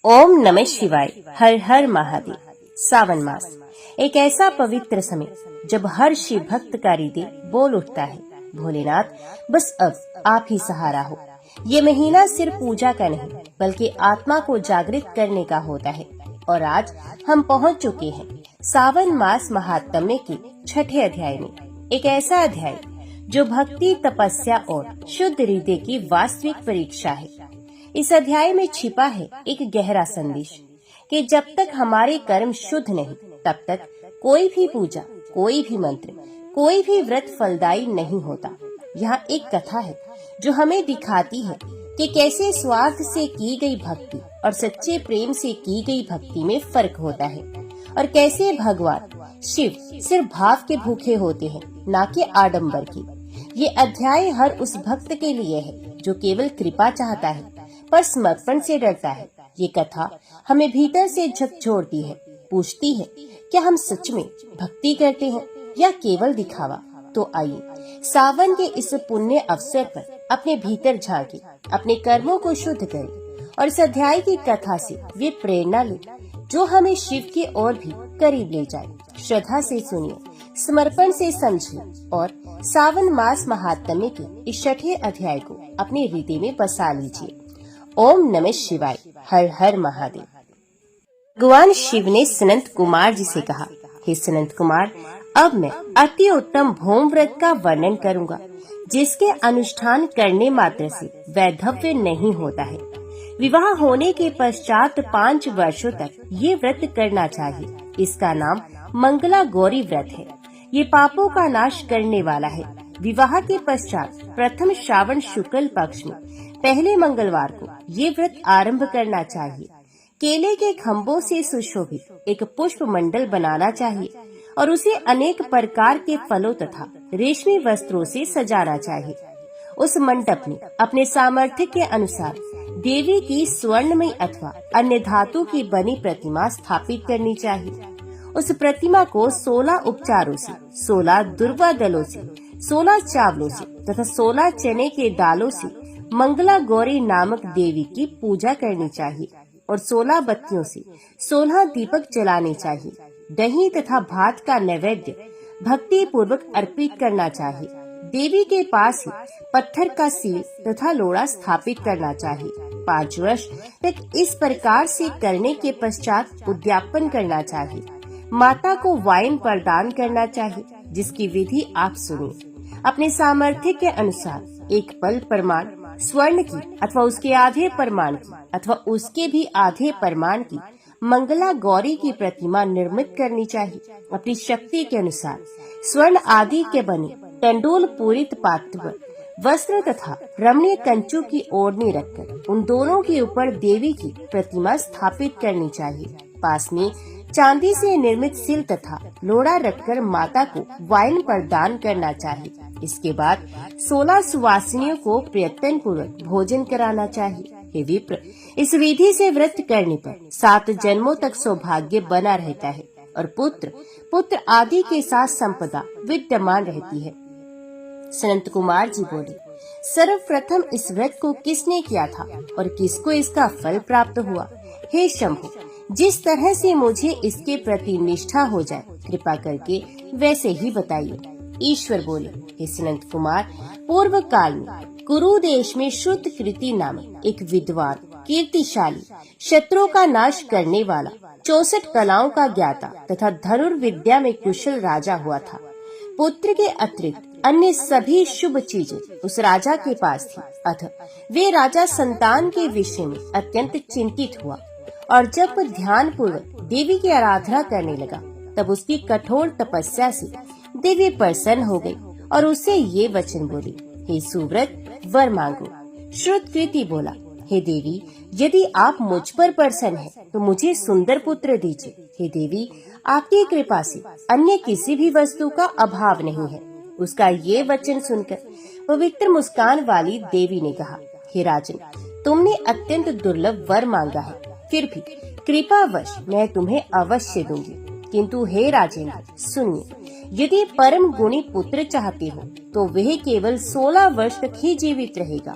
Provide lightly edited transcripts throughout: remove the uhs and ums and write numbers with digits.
ओम नमः शिवाय। हर हर महादेव। सावन मास एक ऐसा पवित्र समय जब हर शिव भक्त का हृदय बोल उठता है, भोलेनाथ बस अब आप ही सहारा हो। ये महीना सिर्फ पूजा का नहीं बल्कि आत्मा को जागृत करने का होता है। और आज हम पहुंच चुके हैं सावन मास महात्म्य के छठे अध्याय में। एक ऐसा अध्याय जो भक्ति, तपस्या और शुद्ध हृदय की वास्तविक परीक्षा है। इस अध्याय में छिपा है एक गहरा संदेश कि जब तक हमारे कर्म शुद्ध नहीं, तब तक कोई भी पूजा, कोई भी मंत्र, कोई भी व्रत फलदायी नहीं होता। यहाँ एक कथा है जो हमें दिखाती है कि कैसे स्वार्थ से की गई भक्ति और सच्चे प्रेम से की गई भक्ति में फर्क होता है, और कैसे भगवान शिव सिर्फ भाव के भूखे होते हैं, ना कि आडंबर की। ये अध्याय हर उस भक्त के लिए है जो केवल कृपा चाहता है पर समर्पण से डरता है। ये कथा हमें भीतर से झकझोरती है, पूछती है क्या हम सच में भक्ति करते हैं या केवल दिखावा। तो आइए सावन के इस पुण्य अवसर पर अपने भीतर झांके, अपने कर्मों को शुद्ध करें और इस अध्याय की कथा से वे प्रेरणा ले जो हमें शिव की ओर भी करीब ले जाए। श्रद्धा से सुनिए, समर्पण से समझिए और सावन मास महात्म्य के इस छठे अध्याय को अपने हृदय में बसा लीजिए। ओम नमः शिवाय। हर हर महादेव। भगवान शिव ने सनंत कुमार जी से कहा, हे सनंत कुमार, अब मैं अति उत्तम भौम व्रत का वर्णन करूंगा जिसके अनुष्ठान करने मात्र से वैधव्य नहीं होता है। विवाह होने के पश्चात 5 वर्षों तक ये व्रत करना चाहिए। इसका नाम मंगला गौरी व्रत है। ये पापों का नाश करने वाला है। विवाह के पश्चात प्रथम श्रावण शुक्ल पक्ष में पहले मंगलवार को ये व्रत आरंभ करना चाहिए। केले के खम्भों से सुशोभित एक पुष्प मंडल बनाना चाहिए और उसे अनेक प्रकार के फलों तथा रेशमी वस्त्रों से सजाना चाहिए। उस मंडप में अपने सामर्थ्य के अनुसार देवी की स्वर्णमयी अथवा अन्य धातु की बनी प्रतिमा स्थापित करनी चाहिए। उस प्रतिमा को 16 उपचारों से, 16 दुर्वा दलों से, 16 चावलों से तथा 16 चने के दालों से मंगला गौरी नामक देवी की पूजा करनी चाहिए और 16 बत्तियों से 16 दीपक जलाने चाहिए। दही तथा भात का नैवेद्य भक्ति पूर्वक अर्पित करना चाहिए। देवी के पास ही पत्थर का सील तथा लोड़ा स्थापित करना चाहिए। 5 वर्ष तक इस प्रकार से करने के पश्चात उद्यापन करना चाहिए। माता को वाइन प्रदान करना चाहिए, जिसकी विधि आप सुनिए। अपने सामर्थ्य के अनुसार एक पल प्रमाण स्वर्ण की अथवा उसके आधे प्रमाण की अथवा उसके भी आधे प्रमाण की मंगला गौरी की प्रतिमा निर्मित करनी चाहिए। अपनी शक्ति के अनुसार स्वर्ण आदि के बने तंडोल पूरित पात्र पर वस्त्र तथा रमणीय कंचू की ओढ़नी रखकर उन दोनों के ऊपर देवी की प्रतिमा स्थापित करनी चाहिए। पास में चांदी से निर्मित सिल तथा लोड़ा रखकर माता को वाइन प्रदान करना चाहिए। इसके बाद 16 सुवासिनियों को प्रयत्न पूर्वक भोजन कराना चाहिए। हे विप्र, इस विधि से व्रत करने पर 7 जन्मों तक सौभाग्य बना रहता है और पुत्र आदि के साथ संपदा विद्यमान रहती है। सनंत कुमार जी बोले, सर्वप्रथम इस व्रत को किसने किया था और किसको इसका फल प्राप्त हुआ? हे शंभु, जिस तरह से मुझे इसके प्रति निष्ठा हो जाए, कृपा करके वैसे ही बताइए। ईश्वर बोले, हे सनंत कुमार, पूर्व काल में कुरु देश में शुद्ध कृति नामक एक विद्वान, कीर्तिशाली, शत्रुओं का नाश करने वाला, 64 कलाओं का ज्ञाता तथा धनुर्विद्या में कुशल राजा हुआ था। पुत्र के अतिरिक्त अन्य सभी शुभ चीजें उस राजा के पास थी। अतः वे राजा संतान के विषय में अत्यंत चिंतित हुआ और जब ध्यान पूर्वक देवी की आराधना करने लगा, तब उसकी कठोर तपस्या से देवी प्रसन्न हो गई और उससे ये वचन बोली, हे सुव्रत, वर मांगो। श्रुतकृति बोला, हे देवी, यदि आप मुझ पर प्रसन्न हैं, तो मुझे सुंदर पुत्र दीजिए। हे देवी, आपकी कृपा से अन्य किसी भी वस्तु का अभाव नहीं है। उसका ये वचन सुनकर पवित्र मुस्कान वाली देवी ने कहा, हे राजन, तुमने अत्यंत दुर्लभ वर मांगा है, फिर भी कृपावश मैं तुम्हें अवश्य दूंगी। किंतु हे राजेंद्र, सुनिए, यदि परम गुणी पुत्र चाहते हो तो वह केवल 16 वर्ष तक ही जीवित रहेगा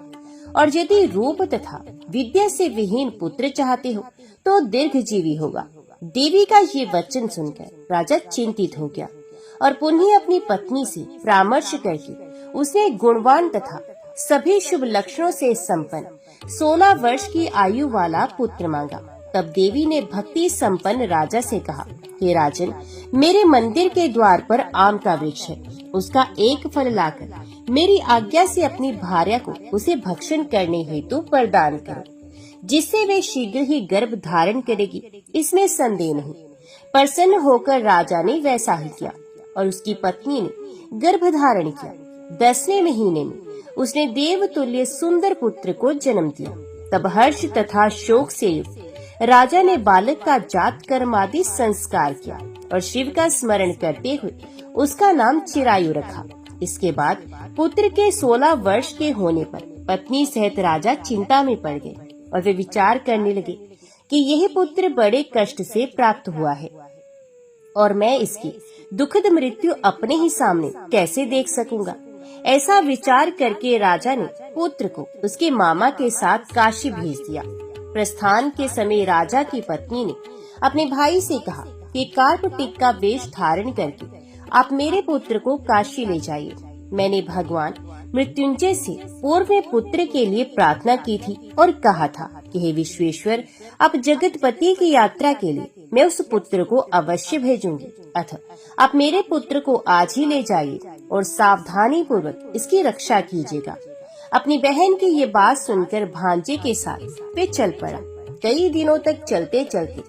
और यदि रूप तथा विद्या से विहीन पुत्र चाहते हो तो दीर्घजीवी होगा। देवी का ये वचन सुनकर राजा चिंतित हो गया और पुनः अपनी पत्नी से परामर्श करके उसने गुणवान तथा सभी शुभ लक्षणों से संपन्न 16 वर्ष की आयु वाला पुत्र मांगा। तब देवी ने भक्ति संपन्न राजा से कहा, हे राजन, मेरे मंदिर के द्वार पर आम का वृक्ष है, उसका एक फल लाकर मेरी आज्ञा से अपनी भार्या को उसे भक्षण करने हेतु प्रदान करो, जिससे वे शीघ्र ही गर्भ धारण करेगी, इसमें संदेह नहीं। प्रसन्न होकर राजा ने वैसा ही किया और उसकी पत्नी ने गर्भ धारण किया। 10वें महीने में उसने देवतुल्य सुंदर पुत्र को जन्म दिया। तब हर्ष तथा शोक से युक्त राजा ने बालक का जात कर्म आदि संस्कार किया और शिव का स्मरण करते हुए उसका नाम चिरायु रखा। इसके बाद पुत्र के 16 वर्ष के होने पर पत्नी सहित राजा चिंता में पड़ गए और वे विचार करने लगे कि यह पुत्र बड़े कष्ट से प्राप्त हुआ है और मैं इसकी दुखद मृत्यु अपने ही सामने कैसे देख सकूंगा। ऐसा विचार करके राजा ने पुत्र को उसके मामा के साथ काशी भेज दिया। प्रस्थान के समय राजा की पत्नी ने अपने भाई से कहा कि कार्पटिक का वेश धारण करके आप मेरे पुत्र को काशी ले जाइए। मैंने भगवान मृत्युंजय से पूर्व में पुत्र के लिए प्रार्थना की थी और कहा था कि हे विश्वेश्वर, आप जगतपति की यात्रा के लिए मैं उस पुत्र को अवश्य भेजूंगी, अतः आप मेरे पुत्र को आज ही ले जाइए और सावधानी पूर्वक इसकी रक्षा कीजिएगा। अपनी बहन की ये बात सुनकर भांजे के साथ वे चल पड़ा। कई दिनों तक चलते चलते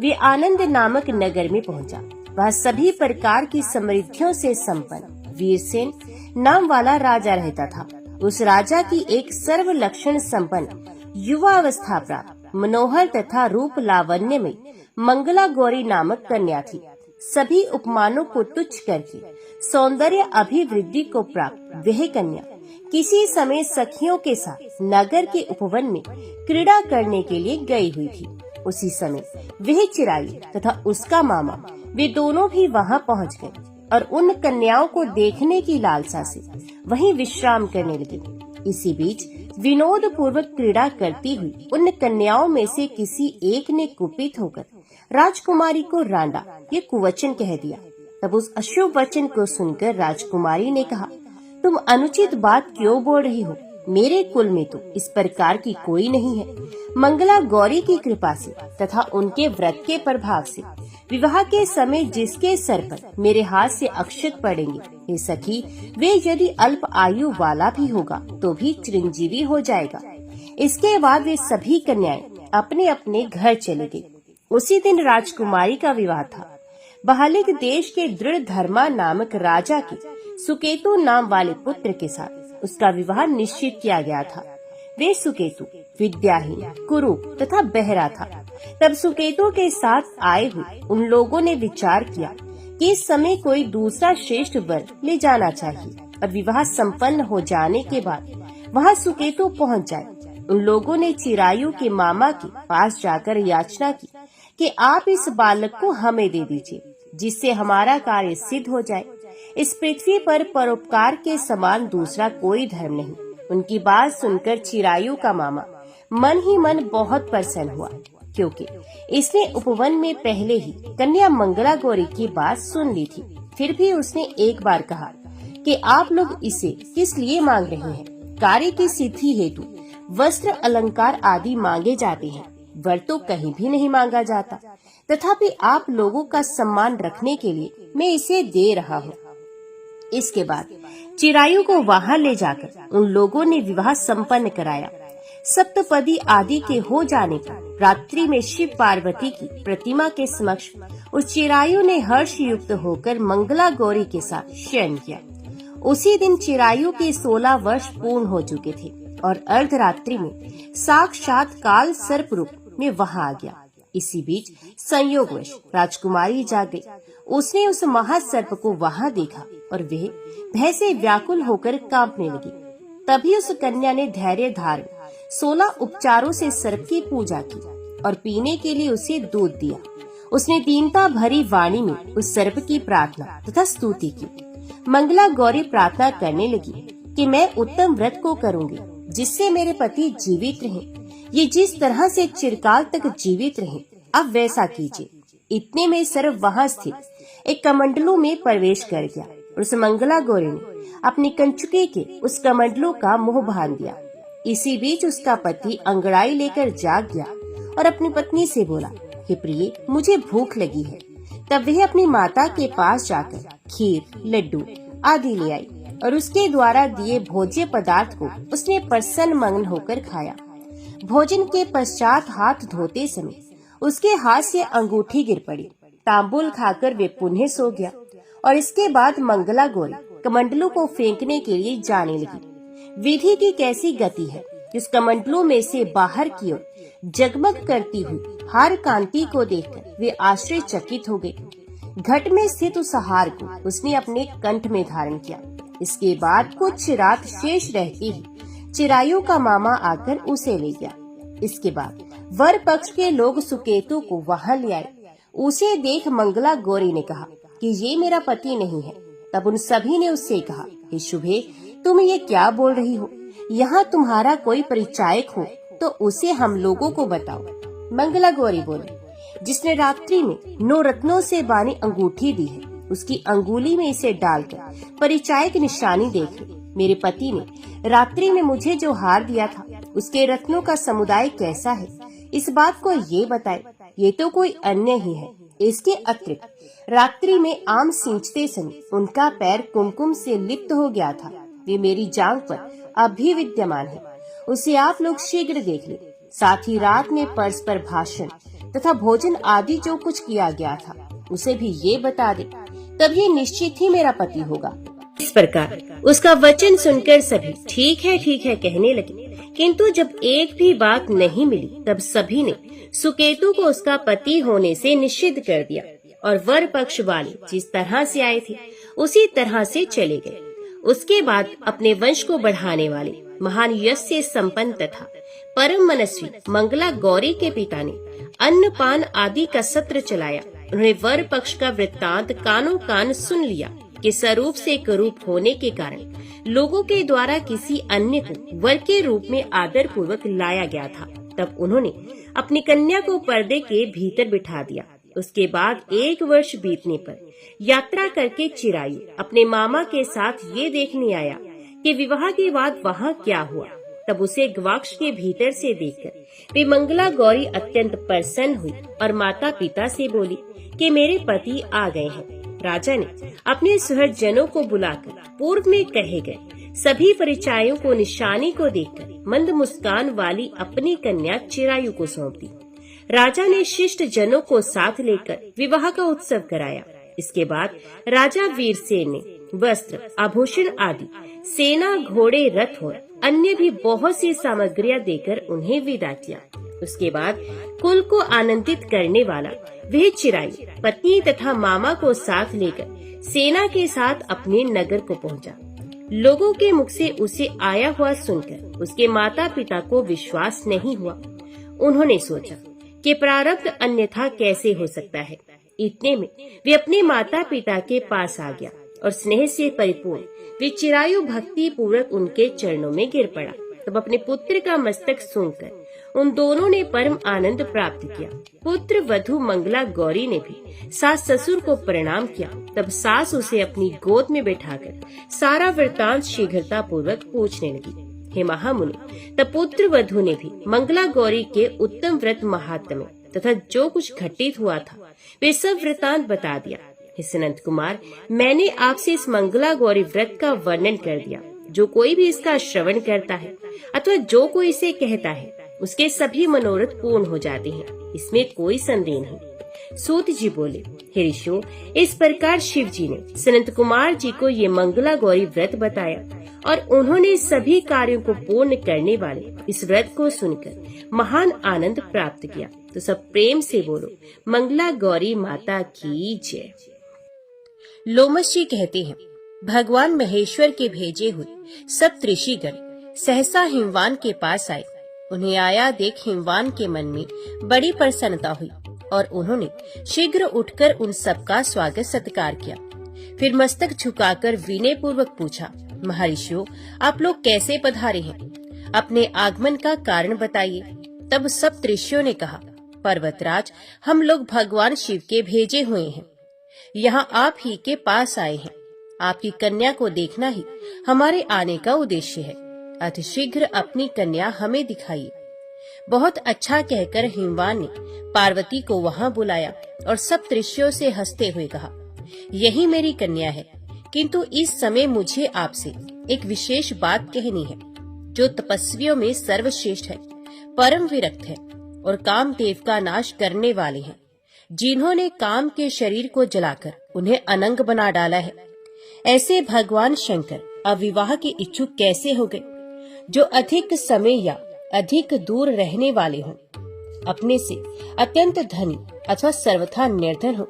वे आनंद नामक नगर में पहुंचा। वह सभी प्रकार की समृद्धियों से संपन्न वीरसेन नाम वाला राजा रहता था। उस राजा की एक सर्व लक्षण संपन्न युवावस्था प्राप्त मनोहर तथा रूप लावण्य में मंगला गौरी नामक कन्या थी। सभी उपमानों को तुच्छ करके सौंदर्य अभिवृद्धि को प्राप्त वह कन्या किसी समय सखियों के साथ नगर के उपवन में क्रीड़ा करने के लिए गई हुई थी। उसी समय वह चिरायु तथा उसका मामा वे दोनों भी वहां पहुंच गए और उन कन्याओं को देखने की लालसा से वहीं विश्राम करने लगे। इसी बीच विनोद पूर्वक क्रीड़ा करती हुई उन कन्याओं में से किसी एक ने कुपित होकर राजकुमारी को रांडा, ये कुवचन कह दिया। तब उस अशुभ वचन को सुनकर राजकुमारी ने कहा, तुम अनुचित बात क्यों बोल रही हो? मेरे कुल में तो इस प्रकार की कोई नहीं है। मंगला गौरी की कृपा से तथा उनके व्रत के प्रभाव से विवाह के समय जिसके सर पर मेरे हाथ से अक्षत पड़ेंगे, हे सखी, वे यदि अल्प आयु वाला भी होगा तो भी चिरंजीवी हो जाएगा। इसके बाद वे सभी कन्याएं अपने अपने घर चले गई। उसी दिन राजकुमारी का विवाह था। बहालिक देश के दृढ़ धर्मा नामक राजा के सुकेतु नाम वाले पुत्र के साथ उसका विवाह निश्चित किया गया था। वे सुकेतु विद्याहीन, कुरूप तथा बहरा था। तब सुकेतु के साथ आए हुए उन लोगों ने विचार किया कि इस समय कोई दूसरा श्रेष्ठ वर ले जाना चाहिए और विवाह संपन्न हो जाने के बाद वहां सुकेतु पहुंच जाए। उन लोगों ने चिरायु के मामा के पास जाकर याचना की कि आप इस बालक को हमें दे दीजिए, जिससे हमारा कार्य सिद्ध हो जाए। इस पृथ्वी पर परोपकार के समान दूसरा कोई धर्म नहीं। उनकी बात सुनकर चिरायु का मामा मन ही मन बहुत प्रसन्न हुआ, क्योंकि इसने उपवन में पहले ही कन्या मंगला गौरी की बात सुन ली थी। फिर भी उसने एक बार कहा कि आप लोग इसे किस लिए मांग रहे हैं? कार्य की सिद्धि हेतु वस्त्र अलंकार आदि मांगे जाते हैं, वर तो कहीं भी नहीं मांगा जाता। तथापि आप लोगों का सम्मान रखने के लिए मैं इसे दे रहा हूँ। इसके बाद चिरायु को वहां ले जाकर उन लोगों ने विवाह संपन्न कराया। सप्तपदी आदि के हो जाने पर रात्रि में शिव पार्वती की प्रतिमा के समक्ष उस चिरायु ने हर्ष युक्त होकर मंगला गौरी के साथ शयन किया। उसी दिन चिरायु के 16 वर्ष पूर्ण हो चुके थे और अर्धरात्रि में साक्षात काल सर्प रूप में वहां आ गया। इसी बीच संयोगवश राजकुमारी जाग गई। उसने उस महासर्प को वहां देखा और वह भय से व्याकुल होकर कांपने लगी। तभी उस कन्या ने धैर्य धारण 16 उपचारों से सर्प की पूजा की और पीने के लिए उसे दूध दिया। उसने दीनता भरी वाणी में उस सर्प की प्रार्थना तथा स्तुति की। मंगला गौरी प्रार्थना करने लगी कि मैं उत्तम व्रत को करूंगी, जिससे मेरे पति जीवित रहें। ये जिस तरह से चिरकाल तक जीवित रहें, अब वैसा कीजिए। इतने में सर्व वहाँ स्थित एक कमंडलू में प्रवेश कर गया। उस मंगला गौरी ने अपनी कंचुकी के उस कमंडलू का मुंह बांध दिया। इसी बीच उसका पति अंगड़ाई लेकर जाग गया और अपनी पत्नी से बोला, हे प्रिय, मुझे भूख लगी है। तब वह अपनी माता के पास जाकर खीर, लड्डू आदि ले आई और उसके द्वारा दिए भोज्य पदार्थ को उसने प्रसन्न मग्न होकर खाया। भोजन के पश्चात हाथ धोते समय उसके हाथ से अंगूठी गिर पड़ी। तांबुल खाकर वे पुनः सो गया और इसके बाद मंगला गौरी कमंडलू को फेंकने के लिए जाने लगी। विधि की कैसी गति है! इस कमंडलू में से बाहर की ओर जगमग करती हुई हार कांति को देखकर वे आश्चर्यचकित हो गए। घट में स्थित उस हार को उसने अपने कंठ में धारण किया। इसके बाद कुछ रात शेष रहती ही चिरायु का मामा आकर उसे ले गया। इसके बाद वर पक्ष के लोग सुकेतु को वहाँ ले आए। उसे देख मंगला गौरी ने कहा कि ये मेरा पति नहीं है। तब उन सभी ने उससे कहा, हे शुभे, तुम ये क्या बोल रही हो? यहाँ तुम्हारा कोई परिचायक हो तो उसे हम लोगों को बताओ। मंगला गौरी बोली, जिसने रात्रि में 9 रत्नों से बानी अंगूठी दी है, उसकी अंगुली में इसे डालकर परिचायक निशानी देख ले। मेरे पति ने रात्रि में मुझे जो हार दिया था, उसके रत्नों का समुदाय कैसा है, इस बात को ये बताए। ये तो कोई अन्य ही है। इसके अतिरिक्त रात्रि में आम सींचते समय उनका पैर कुमकुम से लिप्त हो गया था। वे मेरी जांघ पर अभी विद्यमान है। उसे आप लोग शीघ्र देख ले। साथ ही रात में परस्पर भाषण तथा भोजन आदि जो कुछ किया गया था, उसे भी ये बता दे। तब ये निश्चित ही मेरा पति होगा। इस प्रकार उसका वचन सुनकर सभी ठीक है कहने लगे। किंतु जब एक भी बात नहीं मिली, तब सभी ने सुकेतु को उसका पति होने से निषिद्ध कर दिया और वर पक्ष वाले जिस तरह से आए थे उसी तरह से चले गए। उसके बाद अपने वंश को बढ़ाने वाले महान यश से संपन्न तथा परम मनस्वी मंगला गौरी के पिता ने अन्नपान आदि का सत्र चलाया। उन्होंने वर पक्ष का वृत्तांत कानों कान सुन लिया कि स्वरूप से कुरूप होने के कारण लोगों के द्वारा किसी अन्य को वर के रूप में आदर पूर्वक लाया गया था। तब उन्होंने अपनी कन्या को पर्दे के भीतर बिठा दिया। उसके बाद 1 वर्ष बीतने पर यात्रा करके चिरायु अपने मामा के साथ ये देखने आया कि विवाह के बाद वहाँ क्या हुआ। तब उसे गवाक्ष के भीतर से देखकर वे मंगला गौरी अत्यंत प्रसन्न हुई और माता पिता से बोली कि मेरे पति आ गए हैं। राजा ने अपने सुहृदजनों को बुलाकर पूर्व में कहे गए सभी परिचायों को निशानी को देखकर मंद मुस्कान वाली अपनी कन्या चिरायु को सौंप दी। राजा ने शिष्ट जनों को साथ लेकर विवाह का उत्सव कराया। इसके बाद राजा वीरसेन ने वस्त्र, आभूषण आदि, सेना, घोड़े, रथ और अन्य भी बहुत सी सामग्रियां देकर उन्हें विदा किया। उसके बाद कुल को आनंदित करने वाला वह चिरायु पत्नी तथा मामा को साथ लेकर सेना के साथ अपने नगर को पहुंचा। लोगों के मुख से उसे आया हुआ सुनकर उसके माता पिता को विश्वास नहीं हुआ। उन्होंने सोचा कि प्रारब्ध अन्यथा कैसे हो सकता है। इतने में वे अपने माता पिता के पास आ गया और स्नेह से परिपूर्ण वे चिरायु भक्ति पूर्वक उनके चरणों में गिर पड़ा। तब अपने पुत्र का मस्तक सूंघकर उन दोनों ने परम आनंद प्राप्त किया। पुत्र वधू मंगला गौरी ने भी सास ससुर को प्रणाम किया। तब सास उसे अपनी गोद में बैठाकर सारा वृतांत शीघ्रता पूर्वक पूछने लगी। हे महामुनि, तब पुत्र वधू ने भी मंगला गौरी के उत्तम व्रत महात्म्य तथा जो कुछ घटित हुआ था वे सब वृतांत बता दिया। हे सनंत कुमार, मैंने आपसे इस मंगला गौरी व्रत का वर्णन कर दिया। जो कोई भी इसका श्रवण करता है अथवा जो कोई इसे कहता है उसके सभी मनोरथ पूर्ण हो जाते हैं, इसमें कोई संदेह नहीं। सूत जी बोले, हे ऋषियों, इस प्रकार शिव जी ने सनंत कुमार जी को ये मंगला गौरी व्रत बताया और उन्होंने सभी कार्यों को पूर्ण करने वाले इस व्रत को सुनकर महान आनंद प्राप्त किया। तो सब प्रेम से बोलो, मंगला गौरी माता की जय। लोमश जी कहते हैं, भगवान महेश्वर के भेजे हुए सब ऋषिगण सहसा हिमवान के पास आए। उन्हें आया देख हिमवान के मन में बड़ी प्रसन्नता हुई और उन्होंने शीघ्र उठकर उन सबका स्वागत सत्कार किया। फिर मस्तक झुकाकर विनय पूर्वक पूछा, महर्षियों, आप लोग कैसे पधारे हैं? अपने आगमन का कारण बताइए। तब सप्तऋषियों ने कहा, पर्वतराज, हम लोग भगवान शिव के भेजे हुए हैं, यहाँ आप ही के पास आए हैं। आपकी कन्या को देखना ही हमारे आने का उद्देश्य है। अतिशीघ्र अपनी कन्या हमें दिखाइए। बहुत अच्छा कहकर हिमवान ने पार्वती को वहाँ बुलाया और सप्तऋषियों से हंसते हुए कहा, यही मेरी कन्या है, किंतु इस समय मुझे आपसे एक विशेष बात कहनी है। जो तपस्वियों में सर्वश्रेष्ठ है, परम विरक्त है और कामदेव का नाश करने वाले हैं, जिन्होंने काम के शरीर को जलाकर उन्हें अनंग बना डाला है, ऐसे भगवान शंकर अविवाह के इच्छुक कैसे हो गए? जो अधिक समय या अधिक दूर रहने वाले हों, अपने से अत्यंत धनी अथवा सर्वथा निर्धन हो,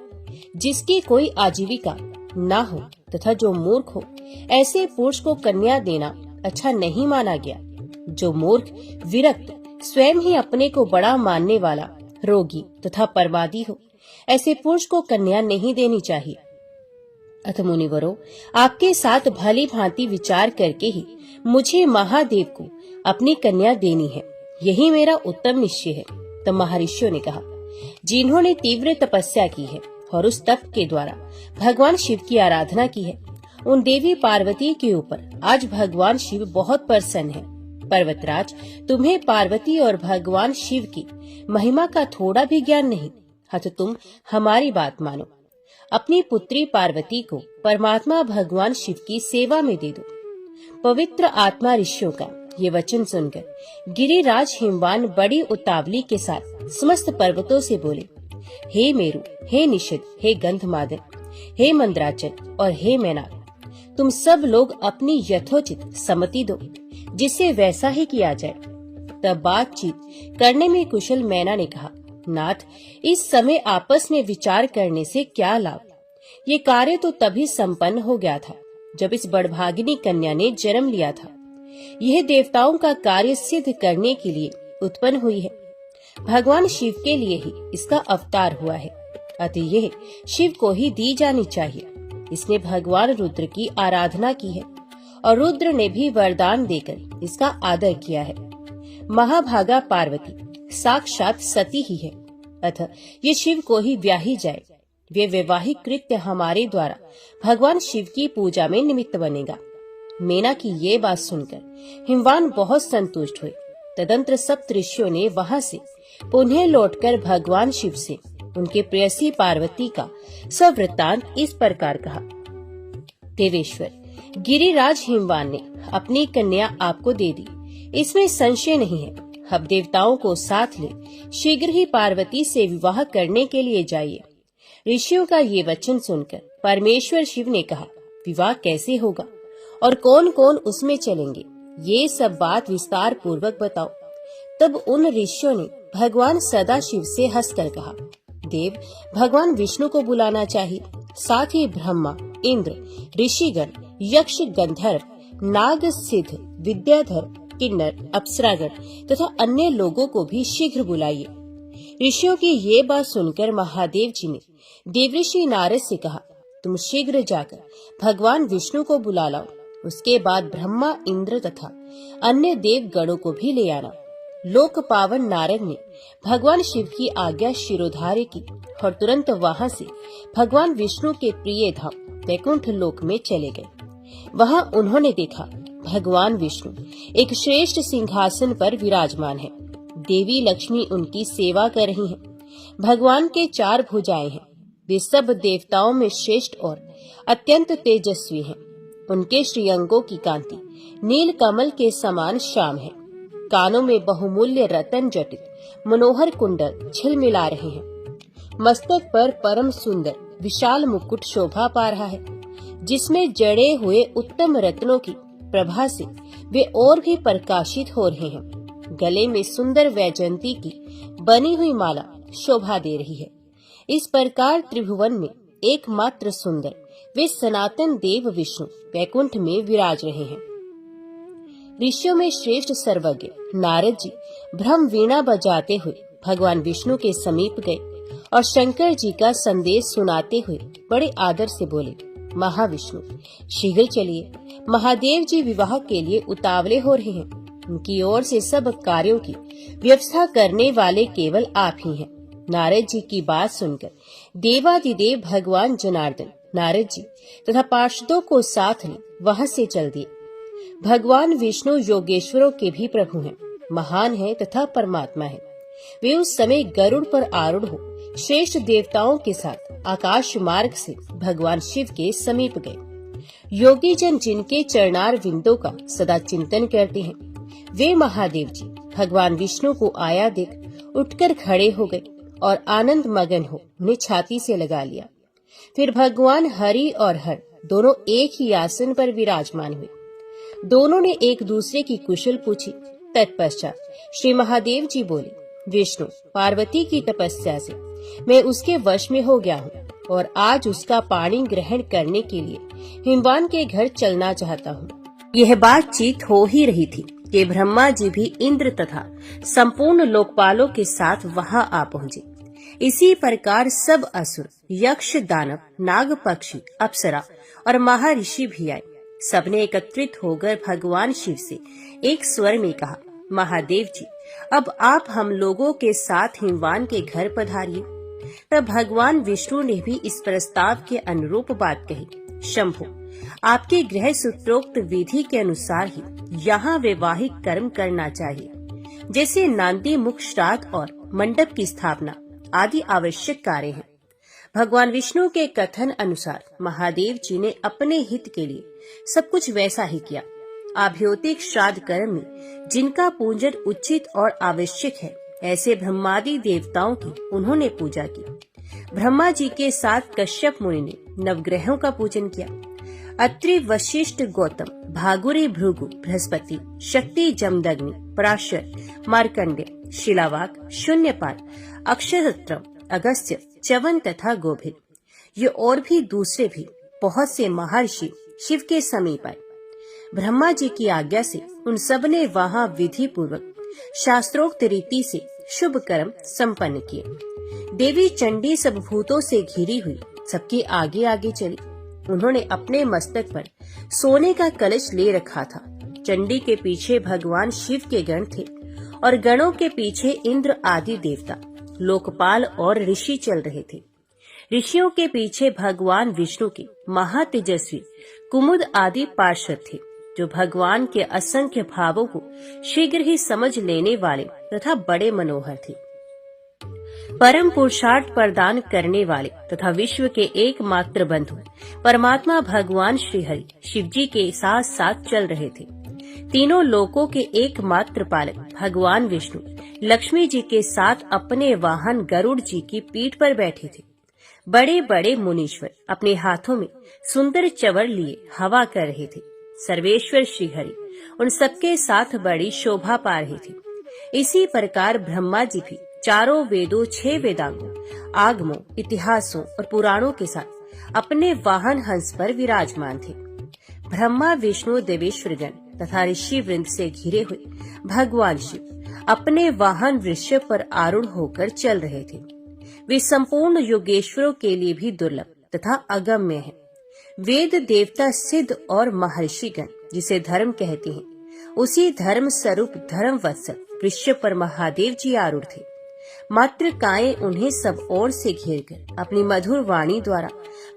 जिसकी कोई आजीविका ना हो तथा जो मूर्ख हो, ऐसे पुरुष को कन्या देना अच्छा नहीं माना गया। जो मूर्ख, विरक्त, स्वयं ही अपने को बड़ा मानने वाला, रोगी तथा परवादी हो, ऐसे पुरुष को कन्या नहीं देनी चाहिए। अथ मुनिवरों, आपके साथ भली भांति विचार करके ही मुझे महादेव को अपनी कन्या देनी है, यही मेरा उत्तम निश्चय है। तो महर्षियों ने कहा, जिन्होंने तीव्र तपस्या की है और उस तप के द्वारा भगवान शिव की आराधना की है, उन देवी पार्वती के ऊपर आज भगवान शिव बहुत प्रसन्न है। पर्वतराज, तुम्हें पार्वती और भगवान शिव की महिमा का थोड़ा भी ज्ञान नहीं, तो तुम हमारी बात मानो। अपनी पुत्री पार्वती को परमात्मा भगवान शिव की सेवा में दे दो। पवित्र आत्मा ऋषियों का ये वचन सुनकर गिरिराज हिमवान बड़ी उतावली के साथ समस्त पर्वतों से बोले, हे मेरु, हे निषद, हे गंधमादन, हे मंदराचल और हे मैनाक, तुम सब लोग अपनी यथोचित सम्मति दो, जिससे वैसा ही किया जाए। तब बातचीत करने में कुशल मैना ने कहा, नाथ, इस समय आपस में विचार करने से क्या लाभ? ये कार्य तो तभी संपन्न हो गया था जब इस बड़भागिनी कन्या ने जन्म लिया था। यह देवताओं का कार्य सिद्ध करने के लिए उत्पन्न हुई है। भगवान शिव के लिए ही इसका अवतार हुआ है, अतः यह शिव को ही दी जानी चाहिए। इसने भगवान रुद्र की आराधना की है और रुद्र ने भी वरदान देकर इसका आदर किया है। महाभागा पार्वती साक्षात सती ही है, अतः ये शिव को ही ब्याही जाए। वे वैवाहिक कृत्य हमारे द्वारा भगवान शिव की पूजा में निमित्त बनेगा। मेना की ये बात सुनकर हिमवान बहुत संतुष्ट हुए। तदंतर सप्तऋषियों ने वहां से पुनः लौटकर भगवान शिव से उनके प्रेयसी पार्वती का स्ववृत्तांत इस प्रकार कहा, देवेश्वर, गिरिराज हिमवान ने अपनी कन्या आपको दे दी, इसमें संशय नहीं है। अब देवताओं को साथ ले शीघ्र ही पार्वती से विवाह करने के लिए जाइए। ऋषियों का ये वचन सुनकर परमेश्वर शिव ने कहा, विवाह कैसे होगा और कौन कौन उसमें चलेंगे, ये सब बात विस्तार पूर्वक बताओ। तब उन ऋषियों ने भगवान सदाशिव से हंसकर कहा, देव, भगवान विष्णु को बुलाना चाहिए, साथ ही ब्रह्मा, इंद्र, ऋषिगण, यक्ष, गंधर्व, नाग, सिद्ध, विद्याधर, किन्नर, अप्सरागण तथा अन्य लोगों को भी शीघ्र बुलाइए। ऋषियों की ये बात सुनकर महादेव जी ने देवऋषि नारद से कहा, तुम शीघ्र जाकर भगवान विष्णु को बुला लाओ। उसके बाद ब्रह्मा, इंद्र तथा अन्य देव गणों को भी ले आना। लोक पावन नारद ने भगवान शिव की आज्ञा शिरोधार्य की और तुरंत वहां से भगवान विष्णु के प्रिय धाम वैकुंठ लोक में चले गए। वहां उन्होंने देखा भगवान विष्णु एक श्रेष्ठ सिंहासन पर विराजमान है। देवी लक्ष्मी उनकी सेवा कर रही हैं। भगवान के 4 भुजाएं हैं। वे सब देवताओं में श्रेष्ठ और अत्यंत तेजस्वी हैं। उनके श्रीअंगों की कांति नील कमल के समान श्याम है। कानों में बहुमूल्य रतन जटित मनोहर कुंडल झिलमिला रहे हैं। मस्तक पर परम सुंदर विशाल मुकुट शोभा पा रहा है, जिसमें जड़े हुए उत्तम रत्नों की प्रभा से वे और भी प्रकाशित हो रहे हैं। गले में सुंदर वैजयंती की बनी हुई माला शोभा दे रही है। इस प्रकार त्रिभुवन में एकमात्र सुंदर वे सनातन देव विष्णु वैकुंठ में विराज रहे हैं। ऋषियों में श्रेष्ठ सर्वज्ञ नारद जी ब्रह्म वीणा बजाते हुए भगवान विष्णु के समीप गए और शंकर जी का संदेश सुनाते हुए बड़े आदर से बोले, महाविष्णु, शीघ्र चलिए, महादेव जी विवाह के लिए उतावले हो रहे हैं। उनकी ओर से सब कार्यों की व्यवस्था करने वाले केवल आप ही हैं। नारद जी की बात सुनकर देवादिदेव भगवान जनार्दन नारद जी तथा पार्षदों को साथ ले वहां से चल दिए। भगवान विष्णु योगेश्वरों के भी प्रभु हैं, महान हैं तथा परमात्मा हैं। वे उस समय गरुड़ पर आरूढ़ हो श्रेष्ठ देवताओं के साथ आकाश मार्ग से भगवान शिव के समीप गए। योगी जन जिनके चरणार विंदों का सदा चिंतन करते हैं, वे महादेव जी भगवान विष्णु को आया देख उठकर खड़े हो गए और आनंद मगन हो उन्हें छाती से लगा लिया। फिर भगवान हरि और हर दोनों एक ही आसन पर विराजमान हुए। दोनों ने एक दूसरे की कुशल पूछी। तत्पश्चात श्री महादेव जी बोले, विष्णु पार्वती की तपस्या से मैं उसके वश में हो गया हूँ और आज उसका पानी ग्रहण करने के लिए हिमवान के घर चलना चाहता हूँ। यह बातचीत हो ही रही थी कि ब्रह्मा जी भी इंद्र तथा संपूर्ण लोकपालों के साथ वहां आ पहुँचे। इसी प्रकार सब असुर, यक्ष, दानव, नाग, पक्षी, अप्सरा और महर्षि भी आए। सबने एकत्रित होकर भगवान शिव से एक स्वर में कहा, महादेव जी अब आप हम लोगों के साथ हिमवान के घर पधारिए। तब भगवान विष्णु ने भी इस प्रस्ताव के अनुरूप बात कही, शंभो आपके गृह सूत्रोक्त विधि के अनुसार ही यहाँ वैवाहिक कर्म करना चाहिए, जैसे नांदी, मुख, श्राद्ध और मंडप की स्थापना आदि आवश्यक कार्य हैं। भगवान विष्णु के कथन अनुसार महादेव जी ने अपने हित के लिए सब कुछ वैसा ही किया। आभ्योतिक श्राद्ध कर्म में जिनका पूजन उचित और आवश्यक है, ऐसे ब्रह्मादि देवताओं की उन्होंने पूजा की। ब्रह्मा जी के साथ कश्यप मुनि ने नवग्रहों का पूजन किया। अत्रि, वशिष्ठ, गौतम, भागुरी, भृगु, बृहस्पति, शक्ति, जमदग्नि, पराशर, मार्कंडेय, शिलावाक, शून्यपाल, अक्षयत्रम, अगस्त्य, च्यवन तथा गोभिल, ये और भी दूसरे भी बहुत से महर्षि शिव के समीप आए। ब्रह्मा जी की आज्ञा से उन सब ने वहाँ विधि पूर्वक शास्त्रोक्त रीति से शुभ कर्म संपन्न किए। देवी चंडी सब भूतों से घिरी हुई सबके आगे आगे चली। उन्होंने अपने मस्तक पर सोने का कलश ले रखा था। चंडी के पीछे भगवान शिव के गण थे और गणों के पीछे इंद्र आदि देवता, लोकपाल और ऋषि चल रहे थे। ऋषियों के पीछे भगवान विष्णु के महातेजस्वी कुमुद आदि पार्षद थे, जो भगवान के असंख्य भावों को शीघ्र ही समझ लेने वाले तथा बड़े मनोहर थे। परम पुरुषार्थ प्रदान करने वाले तथा विश्व के एकमात्र बंधु परमात्मा भगवान श्री हरि शिव जी के साथ साथ चल रहे थे। तीनों लोकों के एकमात्र पालक भगवान विष्णु लक्ष्मी जी के साथ अपने वाहन गरुड़ जी की पीठ पर बैठे थे। बड़े बड़े मुनीश्वर अपने हाथों में सुंदर चवर लिए हवा कर रहे थे। सर्वेश्वर श्री हरि उन सबके साथ बड़ी शोभा पा रहे थे। इसी प्रकार ब्रह्मा जी भी चारों वेदों, 6 वेदांगों, आगमों, इतिहासों और पुराणों के साथ अपने वाहन हंस पर विराजमान थे। ब्रह्मा, विष्णु, देवेश्वरगण तथा ऋषि वृंद से घिरे हुए भगवान शिव अपने वाहन वृषभ पर आरूढ़ होकर चल रहे थे। वे संपूर्ण योगेश्वरों के लिए भी दुर्लभ तथा अगम्य हैं। वेद, देवता, सिद्ध और महर्षिगण जिसे धर्म कहते हैं, उसी धर्म स्वरूप धर्म वत्सल वृषभ पर महादेव जी आरूढ़ थे। मात्र काएं उन्हें सब ओर से घेर कर अपनी मधुर वाणी द्वारा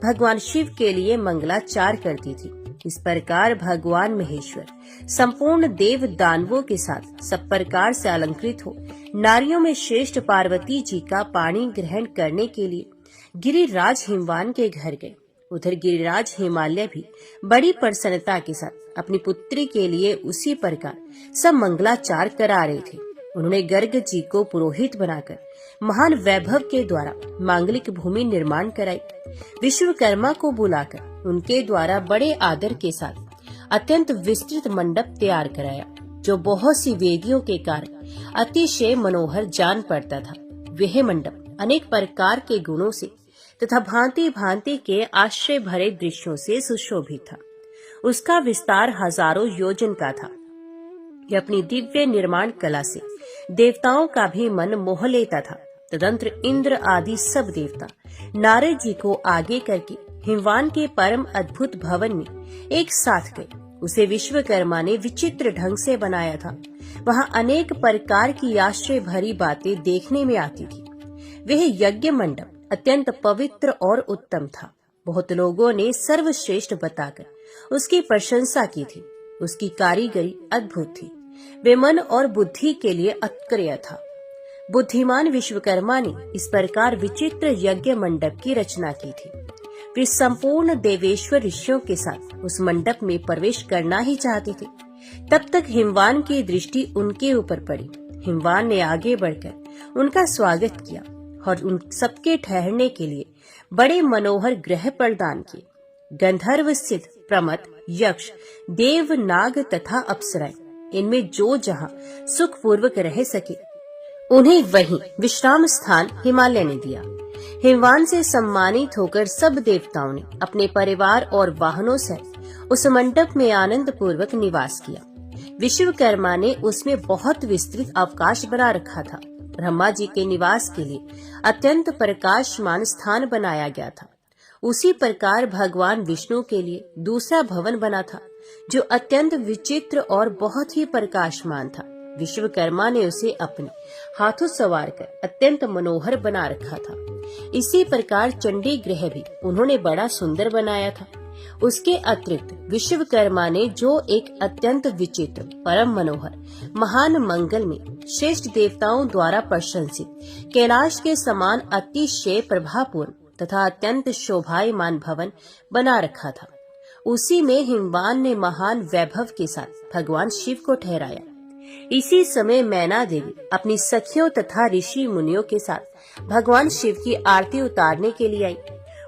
भगवान शिव के लिए मंगलाचार करती थी। इस प्रकार भगवान महेश्वर संपूर्ण देव दानवों के साथ सब प्रकार से अलंकृत हो नारियों में श्रेष्ठ पार्वती जी का पानी ग्रहण करने के लिए गिरिराज हिमवान के घर गए। उधर गिरिराज हिमालय भी बड़ी प्रसन्नता के साथ अपनी पुत्री के लिए उसी प्रकार सब मंगलाचार करा रहे थे। उन्होंने गर्ग जी को पुरोहित बनाकर महान वैभव के द्वारा मांगलिक भूमि निर्माण कराई। विश्वकर्मा को बुलाकर उनके द्वारा बड़े आदर के साथ अत्यंत विस्तृत मंडप तैयार कराया, जो बहुत सी वेदियों के कारण अतिशय मनोहर जान पड़ता था। वह मंडप अनेक प्रकार के गुणों से तथा भांति भांति के आश्चर्य भरे दृश्यों से सुशोभित था। उसका विस्तार हजारों योजन का था। यह अपनी दिव्य निर्माण कला से देवताओं का भी मन मोह लेता था। तदंतर इंद्र आदि सब देवता नारद जी को आगे करके हिमवान के परम अद्भुत भवन में एक साथ गए। उसे विश्वकर्मा ने विचित्र ढंग से बनाया था। वहाँ अनेक प्रकार की आश्चर्य भरी बातें देखने में आती थी। वह यज्ञ मंडप अत्यंत पवित्र और उत्तम था। बहुत लोगों ने सर्वश्रेष्ठ बताकर उसकी प्रशंसा की थी। उसकी कारीगरी अद्भुत थी। वे मन और बुद्धि के लिए अत्क्रय था। बुद्धिमान विश्वकर्मा ने इस प्रकार विचित्र यज्ञ मंडप की रचना की थी। वे संपूर्ण देवेश्वर ऋषियों के साथ उस मंडप में प्रवेश करना ही चाहते थे। तब तक हिमवान की दृष्टि उनके ऊपर पड़ी। हिमवान ने आगे बढ़कर उनका स्वागत किया और उन सबके ठहरने के लिए बड़े मनोहर गृह प्रदान किए। गंधर्व, सिद्ध, प्रमथ, यक्ष, देव, नाग तथा अप्सराएं, इनमें जो जहाँ सुखपूर्वक रह सके उन्हें वहीं विश्राम स्थान हिमालय ने दिया। हिमवान से सम्मानित होकर सब देवताओं ने अपने परिवार और वाहनों से उस मंडप में आनंद पूर्वक निवास किया। विश्वकर्मा ने उसमें बहुत विस्तृत अवकाश बना रखा था। ब्रह्मा जी के निवास के लिए अत्यंत प्रकाशमान स्थान बनाया गया था। उसी प्रकार भगवान विष्णु के लिए दूसरा भवन बना था, जो अत्यंत विचित्र और बहुत ही प्रकाशमान था। विश्वकर्मा ने उसे अपने हाथों सवार कर अत्यंत मनोहर बना रखा था। इसी प्रकार चंडी गृह भी उन्होंने बड़ा सुंदर बनाया था। उसके अतिरिक्त विश्वकर्मा ने जो एक अत्यंत विचित्र, परम मनोहर, महान मंगल में श्रेष्ठ देवताओं द्वारा प्रशंसित कैलाश के समान अतिशय प्रभापूर्ण तथा अत्यंत शोभायमान भवन बना रखा था, उसी में हिमवान ने महान वैभव के साथ भगवान शिव को ठहराया। इसी समय मैना देवी अपनी सखियों तथा ऋषि मुनियों के साथ भगवान शिव की आरती उतारने के लिए आई।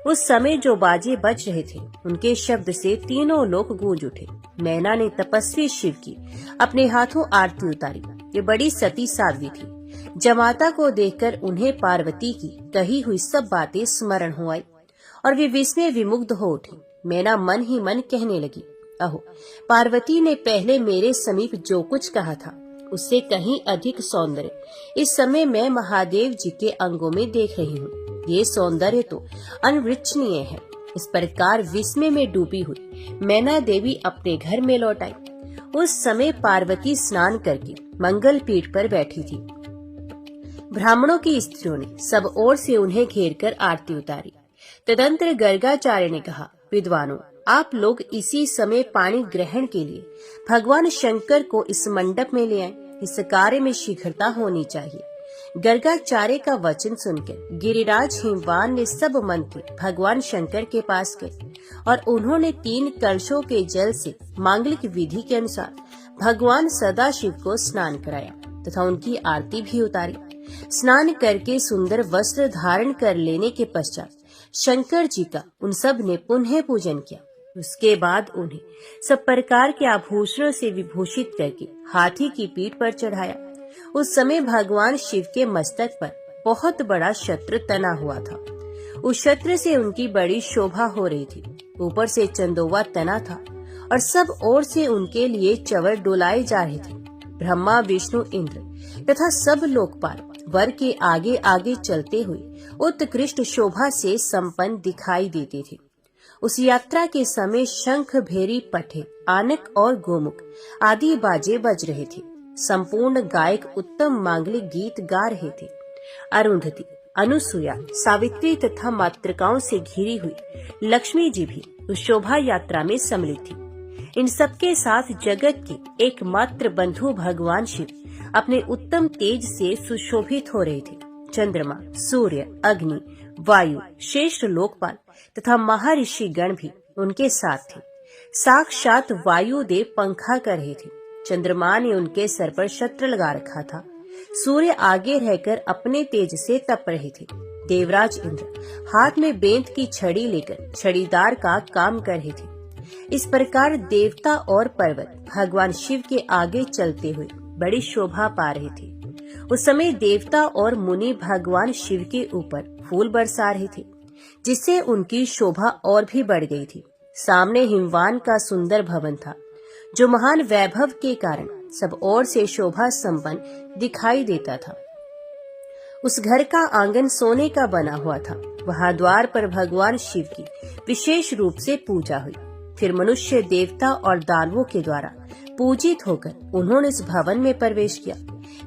उस समय जो बाजे बज रहे थे, उनके शब्द से तीनों लोक गूंज उठे। मैना ने तपस्वी शिव की अपने हाथों आरती उतारी। ये बड़ी सती साध्वी थी। जमाता को देखकर उन्हें पार्वती की कही हुई सब बातें स्मरण हो आई और वे विस्मय विमुग्ध हो उठी। मैना मन ही मन कहने लगी, अहो, पार्वती ने पहले मेरे समीप जो कुछ कहा था उससे कहीं अधिक सौंदर्य इस समय मैं महादेव जी के अंगों में देख रही हूँ। ये सौंदर्य तो अनवृच्छनीय है। इस प्रकार विस्मय में डूबी हुई मैना देवी अपने घर में लौट आई। उस समय पार्वती स्नान करके मंगल पीठ पर बैठी थी। ब्राह्मणों की स्त्रियों ने सब ओर से उन्हें घेरकर आरती उतारी। तदंतर गर्गाचार्य ने कहा, विद्वानों, आप लोग इसी समय पानी ग्रहण के लिए भगवान शंकर को इस मंडप में ले आए। इस कार्य में शीघ्रता होनी चाहिए। गर्गाचार्य का वचन सुनकर गिरिराज हिमवान ने सब मंत्री भगवान शंकर के पास गए और उन्होंने 3 कलशों के जल से मांगलिक विधि के अनुसार भगवान सदाशिव को स्नान कराया तथा उनकी आरती भी उतारी। स्नान करके सुंदर वस्त्र धारण कर लेने के पश्चात शंकर जी का उन सब ने पुनः पूजन किया। उसके बाद उन्हें सब प्रकार के आभूषणों से विभूषित करके हाथी की पीठ पर चढ़ाया। उस समय भगवान शिव के मस्तक पर बहुत बड़ा छत्र तना हुआ था। उस छत्र से उनकी बड़ी शोभा हो रही थी। ऊपर से चंदोवा तना था और सब ओर से उनके लिए चवर डुलाए जा रहे थे। ब्रह्मा, विष्णु, इंद्र तथा सब लोकपाल वर के आगे आगे चलते हुए उत्कृष्ट शोभा से संपन्न दिखाई देते थे। उस यात्रा के समय शंख, भेरी, पठे, आनक और गोमुख आदि बाजे बज रहे थे। संपूर्ण गायक उत्तम मांगलिक गीत गा रहे थे। अरुंधति, अनुसुया, सावित्री तथा मातृकाओं से घिरी हुई लक्ष्मी जी भी उस शोभा यात्रा में सम्मिलित थी। इन सबके साथ जगत के एकमात्र बंधु भगवान शिव अपने उत्तम तेज से सुशोभित हो रहे थे। चंद्रमा, सूर्य, अग्नि, वायु, श्रेष्ठ लोकपाल तथा महर्षि गण भी उनके साथ थे। साक्षात वायुदेव पंखा कर रहे थे। चंद्रमा ने उनके सर पर छत्र लगा रखा था। सूर्य आगे रहकर अपने तेज से तप रहे थे। देवराज इंद्र हाथ में बेंत की छड़ी लेकर छड़ीदार का काम कर रहे थे। इस प्रकार देवता और पर्वत भगवान शिव के आगे चलते हुए बड़ी शोभा पा रहे थे। उस समय देवता और मुनि भगवान शिव के ऊपर फूल बरसा रहे थे, जिससे उनकी शोभा और भी बढ़ गई थी। सामने हिमवान का सुंदर भवन था, जो महान वैभव के कारण सब ओर से शोभा संपन्न दिखाई देता था। उस घर का आंगन सोने का बना हुआ था। वहां द्वार पर भगवान शिव की विशेष रूप से पूजा हुई। फिर मनुष्य, देवता और दानवों के द्वारा पूजित होकर उन्होंने इस भवन में प्रवेश किया।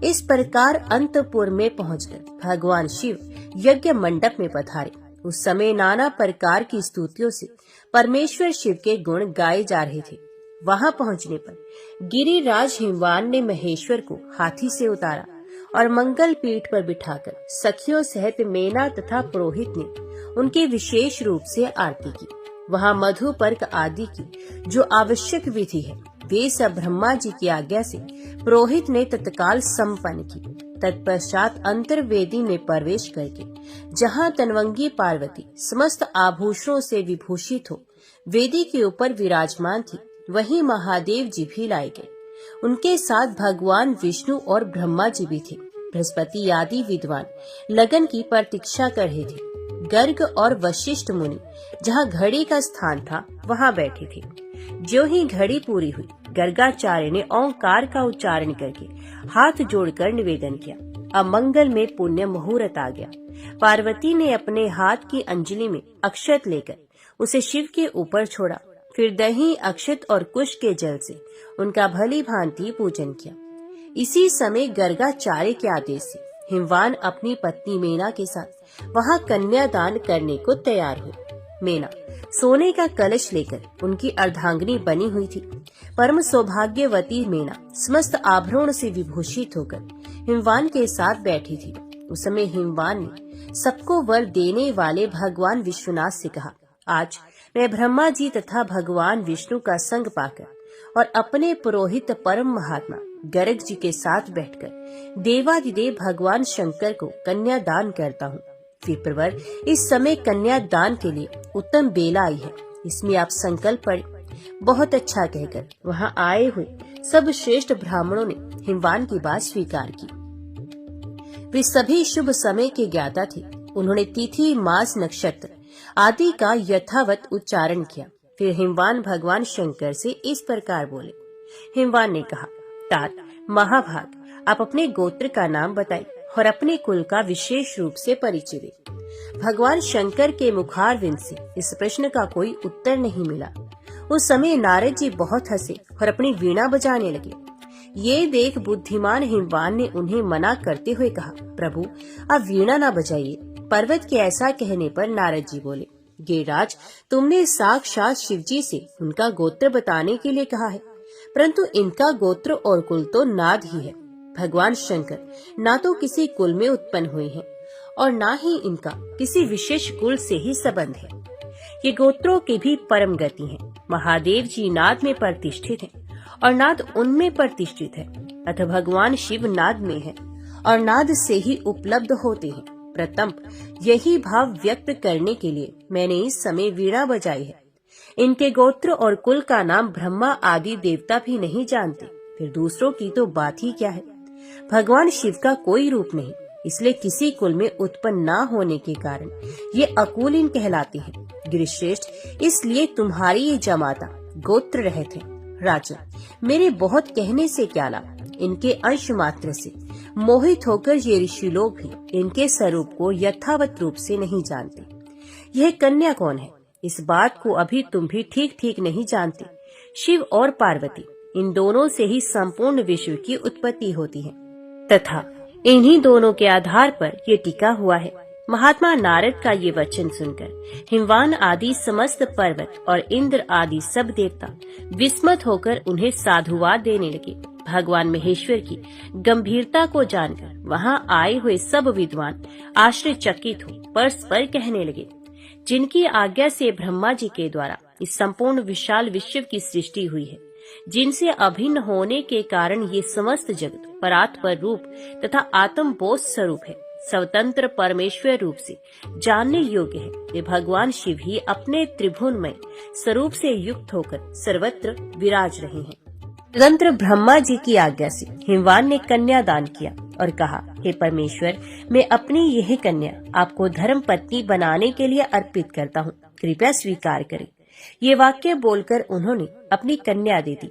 इस प्रकार अंतपुर में पहुंचकर भगवान शिव यज्ञ मंडप में पधारे। उस समय नाना प्रकार की स्तुतियों से परमेश्वर शिव के गुण गाए जा रहे थे। वहां पहुंचने पर गिरिराज हिमवान ने महेश्वर को हाथी से उतारा और मंगल पीठ पर बिठाकर सखियों सहित मेना तथा पुरोहित ने उनकी विशेष रूप से आरती की। वहां मधु पर्क आदि की जो आवश्यक विधि है वे सब ब्रह्मा जी की आज्ञा से पुरोहित ने तत्काल संपन्न की। तत्पश्चात अंतर्वेदी में प्रवेश करके जहां तनवंगी पार्वती समस्त आभूषणों से विभूषित हो वेदी के ऊपर विराजमान थी, वहीं महादेव जी भी लाए गए। उनके साथ भगवान विष्णु और ब्रह्मा जी भी थे। बृहस्पति आदि विद्वान लगन की प्रतीक्षा कर रहे थे। गर्ग और वशिष्ठ मुनि जहाँ घड़ी का स्थान था वहाँ बैठे थे। जो ही घड़ी पूरी हुई गर्गाचार्य ने ओंकार का उच्चारण करके हाथ जोड़कर निवेदन किया। अब मंगल में पुण्य मुहूर्त आ गया। पार्वती ने अपने हाथ की अंजलि में अक्षत लेकर उसे शिव के ऊपर छोड़ा। फिर दही, अक्षत और कुश के जल से उनका भली भांति पूजन किया। इसी समय गर्गाचार्य के आदेश से हिमवान अपनी पत्नी मेना के साथ वहां कन्यादान करने को तैयार हुई। मेना सोने का कलश लेकर उनकी अर्धांगिनी बनी हुई थी। परम सौभाग्यवती मेना समस्त आभरण से विभूषित होकर हिमवान के साथ बैठी थी। उस समय हिमवान ने सबको वर देने वाले भगवान विश्वनाथ से कहा, आज मैं ब्रह्मा जी तथा भगवान विष्णु का संग पाकर और अपने पुरोहित परम महात्मा गर्ग जी के साथ बैठकर देवादिदेव भगवान शंकर को कन्या दान करता हूँ। विप्रवर, इस समय कन्या दान के लिए उत्तम बेला आई है, इसमें आप संकल्प पड़े। बहुत अच्छा कहकर वहाँ आए हुए सब श्रेष्ठ ब्राह्मणों ने हिमवान की बात स्वीकार की। वे सभी शुभ समय के ज्ञाता थे। उन्होंने तिथि, मास, नक्षत्र आदि का यथावत उच्चारण किया। फिर हिमवान भगवान शंकर से इस प्रकार बोले। हिमवान ने कहा, तात महाभाग, आप अपने गोत्र का नाम बताएं और अपने कुल का विशेष रूप से परिचय दें। भगवान शंकर के मुखारविंद से इस प्रश्न का कोई उत्तर नहीं मिला। उस समय नारद जी बहुत हंसे और अपनी वीणा बजाने लगे। ये देख बुद्धिमान हिमवान ने उन्हें मना करते हुए कहा, प्रभु आप वीणा न बजाइए। पर्वत के ऐसा कहने पर नारद जी बोले, गिरिराज, तुमने साक्षात शिवजी से उनका गोत्र बताने के लिए कहा है, परंतु इनका गोत्र और कुल तो नाद ही है। भगवान शंकर ना तो किसी कुल में उत्पन्न हुए हैं और ना ही इनका किसी विशेष कुल से ही संबंध है। ये गोत्रों की भी परम गति है। महादेव जी नाद में प्रतिष्ठित हैं और नाद उनमें प्रतिष्ठित है। अतः भगवान शिव नाद में है और नाद से ही उपलब्ध होते हैं। प्रथम यही भाव व्यक्त करने के लिए मैंने इस समय वीणा बजाई है। इनके गोत्र और कुल का नाम ब्रह्मा आदि देवता भी नहीं जानते, फिर दूसरों की तो बात ही क्या है। भगवान शिव का कोई रूप नहीं, इसलिए किसी कुल में उत्पन्न न होने के कारण ये अकुलीन कहलाते हैं। गिरिश्रेष्ठ, इसलिए तुम्हारी ये जमाता गोत्र रहते हैं। राजन, मेरे बहुत कहने से क्या लाभ, इनके अंश मात्र से मोहित होकर ये ऋषि लोग भी इनके स्वरूप को यथावत रूप से नहीं जानते। यह कन्या कौन है, इस बात को अभी तुम भी ठीक ठीक नहीं जानते। शिव और पार्वती, इन दोनों से ही संपूर्ण विश्व की उत्पत्ति होती है तथा इन्हीं दोनों के आधार पर ये टिका हुआ है। महात्मा नारद का ये वचन सुनकर हिमवान आदि समस्त पर्वत और इंद्र आदि सब देवता विस्मत होकर उन्हें साधुवाद देने लगे। भगवान महेश्वर की गंभीरता को जानकर वहां आए हुए सब विद्वान आश्चर्यचकित हो परस्पर कहने लगे, जिनकी आज्ञा से ब्रह्मा जी के द्वारा इस संपूर्ण विशाल विश्व की सृष्टि हुई है, जिनसे अभिन्न होने के कारण ये समस्त जगत परात्पर रूप तथा आत्म बोध स्वरूप है, स्वतंत्र परमेश्वर रूप से जानने योग्य है। वे भगवान शिव ही अपने त्रिभुवनमय स्वरूप से युक्त होकर सर्वत्र विराज रहे हैं। तदंतर ब्रह्मा जी की आज्ञा से हिमवान ने कन्या दान किया और कहा, हे परमेश्वर, मैं अपनी यह कन्या आपको धर्म पत्नी बनाने के लिए अर्पित करता हूँ, कृपया स्वीकार करें। ये वाक्य बोलकर उन्होंने अपनी कन्या दे दी।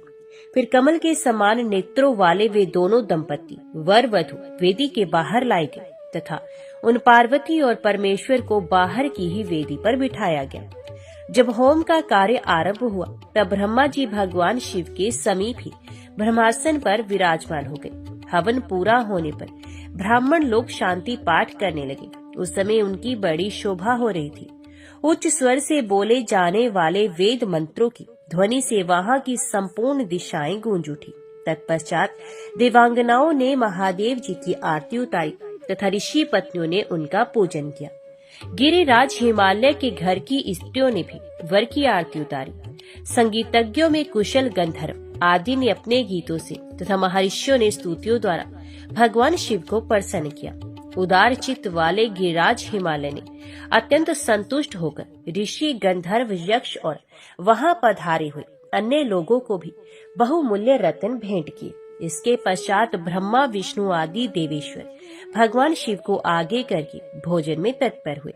फिर कमल के समान नेत्रों वाले वे दोनों दंपति वर वधु वेदी के बाहर लाए गए तथा उन पार्वती और परमेश्वर को बाहर की ही वेदी पर बिठाया गया। जब होम का कार्य आरंभ हुआ तब ब्रह्मा जी भगवान शिव के समीप ही ब्रह्मासन पर विराजमान हो गए। हवन पूरा होने पर ब्राह्मण लोग शांति पाठ करने लगे। उस समय उनकी बड़ी शोभा हो रही थी। उच्च स्वर से बोले जाने वाले वेद मंत्रों की ध्वनि से वहां की संपूर्ण दिशाएं गूंज उठी। तत्पश्चात देवांगनाओं ने महादेव जी की आरती उतारी तथा ऋषि पत्नियों ने उनका पूजन किया। गिरिराज हिमालय के घर की स्त्रियों ने भी वर की आरती उतारी। संगीतज्ञों में कुशल गंधर्व आदि ने अपने गीतों से तथा महर्षियों ने स्तुतियों द्वारा भगवान शिव को प्रसन्न किया। उदार चित्त वाले गिरिराज हिमालय ने अत्यंत संतुष्ट होकर ऋषि, गंधर्व, यक्ष और वहां पधारे हुए अन्य लोगों को भी बहुमूल्य रत्न भेंट किए। इसके पश्चात ब्रह्मा, विष्णु आदि देवेश्वर भगवान शिव को आगे करके भोजन में तत्पर हुए।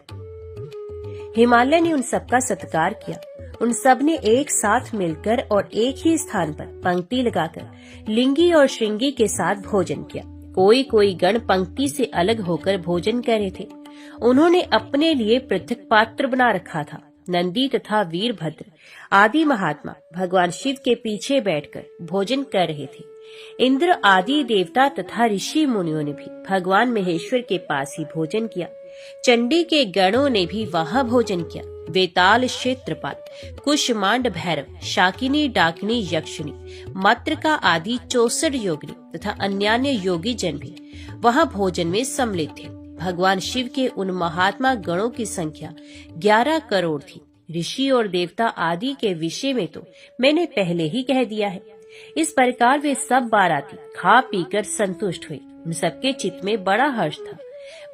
हिमालय ने उन सबका सत्कार किया। उन सब ने एक साथ मिलकर और एक ही स्थान पर पंक्ति लगाकर लिंगी और श्रृंगी के साथ भोजन किया। कोई कोई गण पंक्ति से अलग होकर भोजन कर रहे थे। उन्होंने अपने लिए पृथक पात्र बना रखा था। नंदी तथा वीरभद्र आदि महात्मा भगवान शिव के पीछे बैठकर भोजन कर रहे थे। इंद्र आदि देवता तथा ऋषि मुनियों ने भी भगवान महेश्वर के पास ही भोजन किया। चंडी के गणों ने भी वहां भोजन किया। वेताल, क्षेत्रपाल, कुष्मांड, भैरव, शाकिनी, डाकिनी, यक्षिणी, मातृका आदि 64 योगिनी तथा अन्यान्य योगी जन भी वहां भोजन में सम्मिलित थे। भगवान शिव के उन महात्मा गणों की संख्या 11 करोड़ थी। ऋषि और देवता आदि के विषय में तो मैंने पहले ही कह दिया है। इस प्रकार वे सब बाराती खा पीकर संतुष्ट हुए। उन सबके चित्त में बड़ा हर्ष था।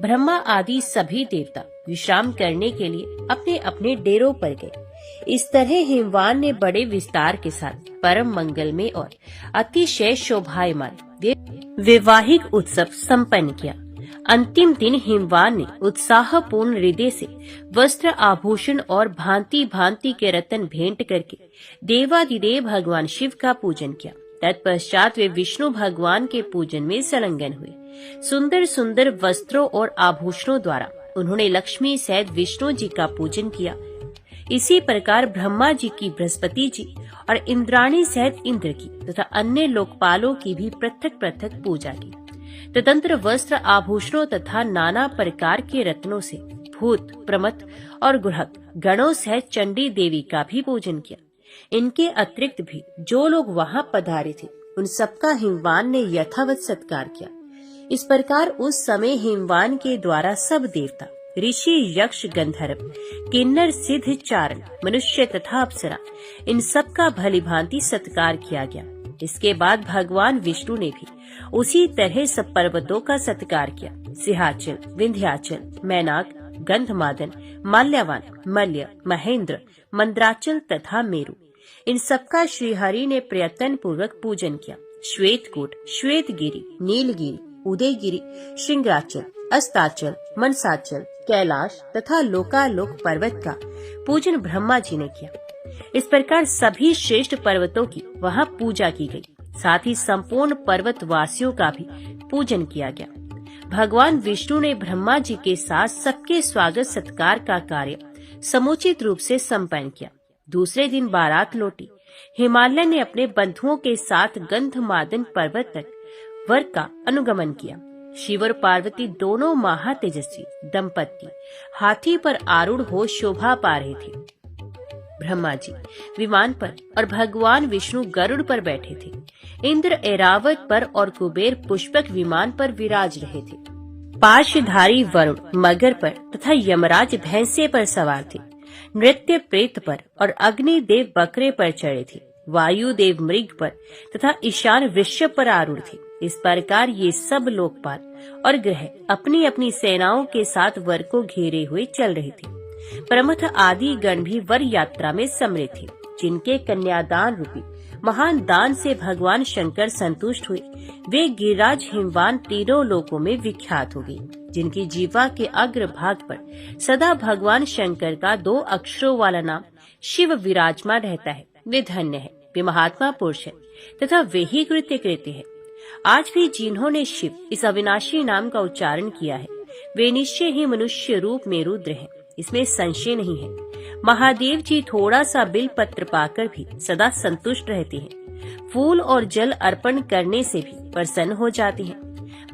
ब्रह्मा आदि सभी देवता विश्राम करने के लिए अपने अपने डेरों पर गए। इस तरह हिमवान ने बड़े विस्तार के साथ परम मंगलमय और अतिशय शोभायमान वैवाहिक उत्सव संपन्न किया। अंतिम दिन हिमवान ने उत्साहपूर्ण हृदय से वस्त्र, आभूषण और भांति भांति के रत्न भेंट करके देवादिदेव भगवान शिव का पूजन किया। तत्पश्चात वे विष्णु भगवान के पूजन में संलग्न हुए। सुंदर सुंदर वस्त्रों और आभूषणों द्वारा उन्होंने लक्ष्मी सहित विष्णु जी का पूजन किया। इसी प्रकार ब्रह्मा जी की, बृहस्पति जी और इंद्राणी सहित इंद्र की तथा अन्य लोकपालों की भी पृथक पृथक पूजा की। तदंतर वस्त्र, आभूषणों तथा नाना प्रकार के रत्नों से भूत, प्रमथ और ग्रहक गणों सहित चंडी देवी का भी पूजन किया। इनके अतिरिक्त भी जो लोग वहां पधारे थे उन सबका हिमवान ने यथावत सत्कार किया। इस प्रकार उस समय हिमवान के द्वारा सब देवता, ऋषि, यक्ष, गंधर्व, किन्नर, सिद्ध, चारण, मनुष्य तथा अप्सरा इन सब का भलीभांति सत्कार किया गया। इसके बाद भगवान विष्णु ने भी उसी तरह सब पर्वतों का सत्कार किया। सिंहाचल, विंध्याचल, मैनाक, गंधमादन, माल्यावान, मल्य, महेंद्र, मंद्राचल तथा मेरु इन सबका श्रीहरि ने प्रयत्न पूर्वक पूजन किया। श्वेतकूट, श्वेतगिरी, नीलगिरी, उदयगिरी, श्रृंगाचल, अस्ताचल, मनसाचल, कैलाश तथा लोकालोक पर्वत का पूजन ब्रह्मा जी ने किया। इस प्रकार सभी श्रेष्ठ पर्वतों की वहां पूजा की गई। साथ ही संपूर्ण पर्वत वासियों का भी पूजन किया गया। भगवान विष्णु ने ब्रह्मा जी के साथ सबके स्वागत सत्कार का कार्य समुचित रूप से संपन्न किया। दूसरे दिन बारात लौटी। हिमालय ने अपने बंधुओं के साथ गंधमादन पर्वत तक वर का अनुगमन किया। शिव और पार्वती दोनों महातेजस्वी दंपति हाथी पर आरूढ़ हो शोभा पा रहे थे। ब्रह्मा जी विमान पर और भगवान विष्णु गरुड़ पर बैठे थे। इंद्र ऐरावत पर और कुबेर पुष्पक विमान पर विराज रहे थे। पाशधारी वरुण मगर पर तथा यमराज भैंसे पर सवार थे। नृत्य प्रेत पर और अग्निदेव बकरे पर चढ़े थे। वायुदेव मृग पर तथा ईशान वृषभ पर आरूढ़ थे। इस प्रकार ये सब लोकपाल और ग्रह अपनी अपनी सेनाओं के साथ वर को घेरे हुए चल रहे थे। प्रमथ आदि गण भी वर यात्रा में सम्मिलित थे। जिनके कन्यादान रूपी महान दान से भगवान शंकर संतुष्ट हुए, वे गिरिराज हिमवान तीनों लोकों में विख्यात हो गए। जिनकी जीवा के अग्र भाग पर सदा भगवान शंकर का 2 अक्षरों वाला नाम शिव विराजमान रहता है, वे धन्य है, वे महात्मा पुरुष है तथा वे ही कृत्य कृत्य है। आज भी जिन्होंने शिव इस अविनाशी नाम का उच्चारण किया है, वे निश्चय ही मनुष्य रूप में रुद्र हैं, इसमें संशय नहीं है। महादेव जी थोड़ा सा बिल पत्र पाकर भी सदा संतुष्ट रहते हैं। फूल और जल अर्पण करने से भी प्रसन्न हो जाते हैं।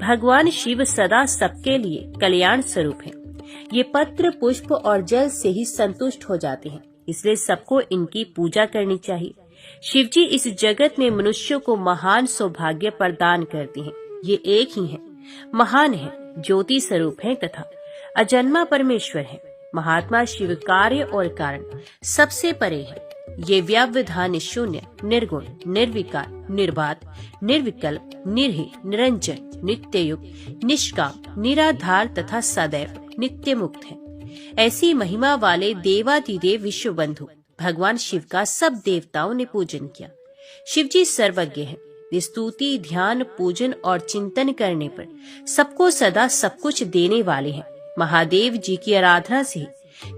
भगवान शिव सदा सबके लिए कल्याण स्वरूप हैं। ये पत्र, पुष्प और जल से ही संतुष्ट हो जाते हैं, इसलिए सबको इनकी पूजा करनी चाहिए। शिव जी इस जगत में मनुष्यों को महान सौभाग्य प्रदान करते हैं। ये एक ही हैं, महान हैं, ज्योति स्वरूप हैं तथा अजन्मा परमेश्वर हैं। महात्मा शिव कार्य और कारण सबसे परे है। ये व्यवधान शून्य, निर्गुण, निर्विकार, निर्बाध, निर्विकल्प, निर्हे, निरंजन, नित्ययुक्त, निष्काम, निराधार तथा सदैव नित्य मुक्त है। ऐसी महिमा वाले देवाधिदेव विश्व बंधु भगवान शिव का सब देवताओं ने पूजन किया। शिव जी सर्वज्ञ हैं। स्तुति, ध्यान, पूजन और चिंतन करने पर सबको सदा सब कुछ देने वाले हैं। महादेव जी की आराधना से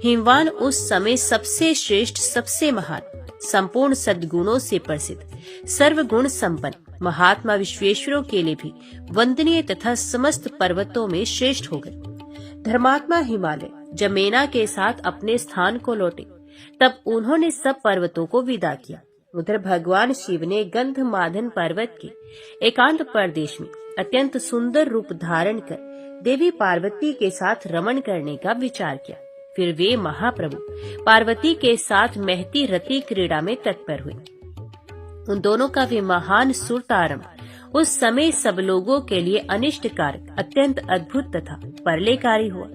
हिमवान उस समय सबसे श्रेष्ठ, सबसे महान, संपूर्ण सद्गुणों से प्रसिद्ध, सर्वगुण संपन्न महात्मा विश्वेश्वरों के लिए भी वंदनीय तथा समस्त पर्वतों में श्रेष्ठ हो गए। धर्मात्मा हिमालय जब मेना के साथ अपने स्थान को लौटे तब उन्होंने सब पर्वतों को विदा किया। उधर भगवान शिव ने गंधमादन पर्वत के एकांत प्रदेश में अत्यंत सुंदर रूप धारण कर देवी पार्वती के साथ रमण करने का विचार किया। फिर वे महाप्रभु पार्वती के साथ महती रति क्रीड़ा में तत्पर हुए। उन दोनों का वे महान सुरतारंभ उस समय सब लोगों के लिए अनिष्टकारक, अत्यंत अद्भुत तथा परलेकारी हुआ।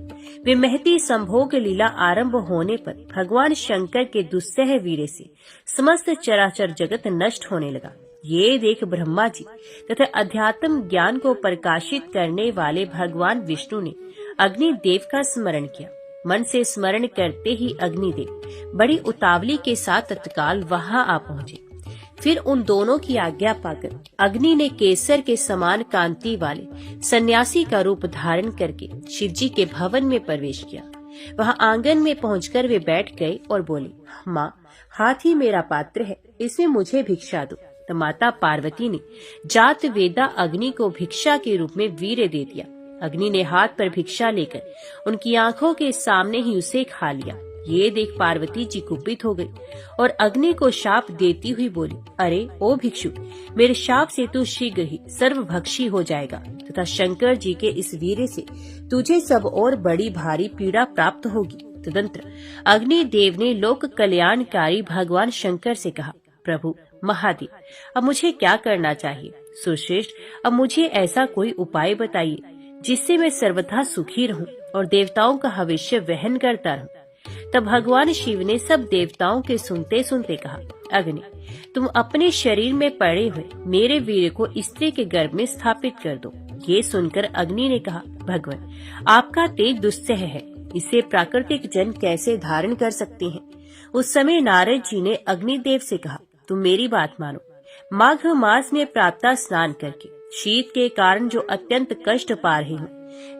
वे महती संभोग लीला आरंभ होने पर भगवान शंकर के दुस्सह वीर्य से समस्त चराचर जगत नष्ट होने लगा। ये देख ब्रह्मा जी तथा अध्यात्म ज्ञान को प्रकाशित करने वाले भगवान विष्णु ने अग्निदेव का स्मरण किया। मन से स्मरण करते ही अग्निदेव बड़ी उतावली के साथ तत्काल वहां आ पहुंचे। फिर उन दोनों की आज्ञा पाकर अग्नि ने केसर के समान कांति वाले सन्यासी का रूप धारण करके शिव जी के भवन में प्रवेश किया। वहां आंगन में पहुंचकर वे बैठ गए और बोले, माँ, हाथी मेरा पात्र है, इसमें मुझे भिक्षा दो। तो माता पार्वती ने जात वेदा अग्नि को भिक्षा के रूप में वीर्य दे दिया। अग्नि ने हाथ पर भिक्षा लेकर उनकी आंखों के सामने ही उसे खा लिया। ये देख पार्वती जी कुपित हो गई और अग्नि को शाप देती हुई बोली, अरे ओ भिक्षु, मेरे शाप से तू शीघ्र ही सर्वभक्षी हो जाएगा तथा शंकर जी के इस वीर्य से तुझे सब और बड़ी भारी पीड़ा प्राप्त होगी। तदंतर अग्निदेव ने लोक कल्याणकारी भगवान शंकर से कहा, प्रभु महादेव, अब मुझे क्या करना चाहिए? सुश्रेष्ठ, अब मुझे ऐसा कोई उपाय बताइए जिससे मैं सर्वथा सुखी रहूं और देवताओं का हविष्य वहन करता रहूं। तब भगवान शिव ने सब देवताओं के सुनते सुनते कहा, अग्नि, तुम अपने शरीर में पड़े हुए मेरे वीर्य को स्त्री के गर्भ में स्थापित कर दो। ये सुनकर अग्नि ने कहा, भगवान, आपका तेज दुस्सह है, इसे प्राकृतिक जन कैसे धारण कर सकते हैं? उस समय नारद जी ने अग्निदेव से कहा, तुम मेरी बात मानो। माघ मास में प्रातः स्नान करके शीत के कारण जो अत्यंत कष्ट पा रहे हो,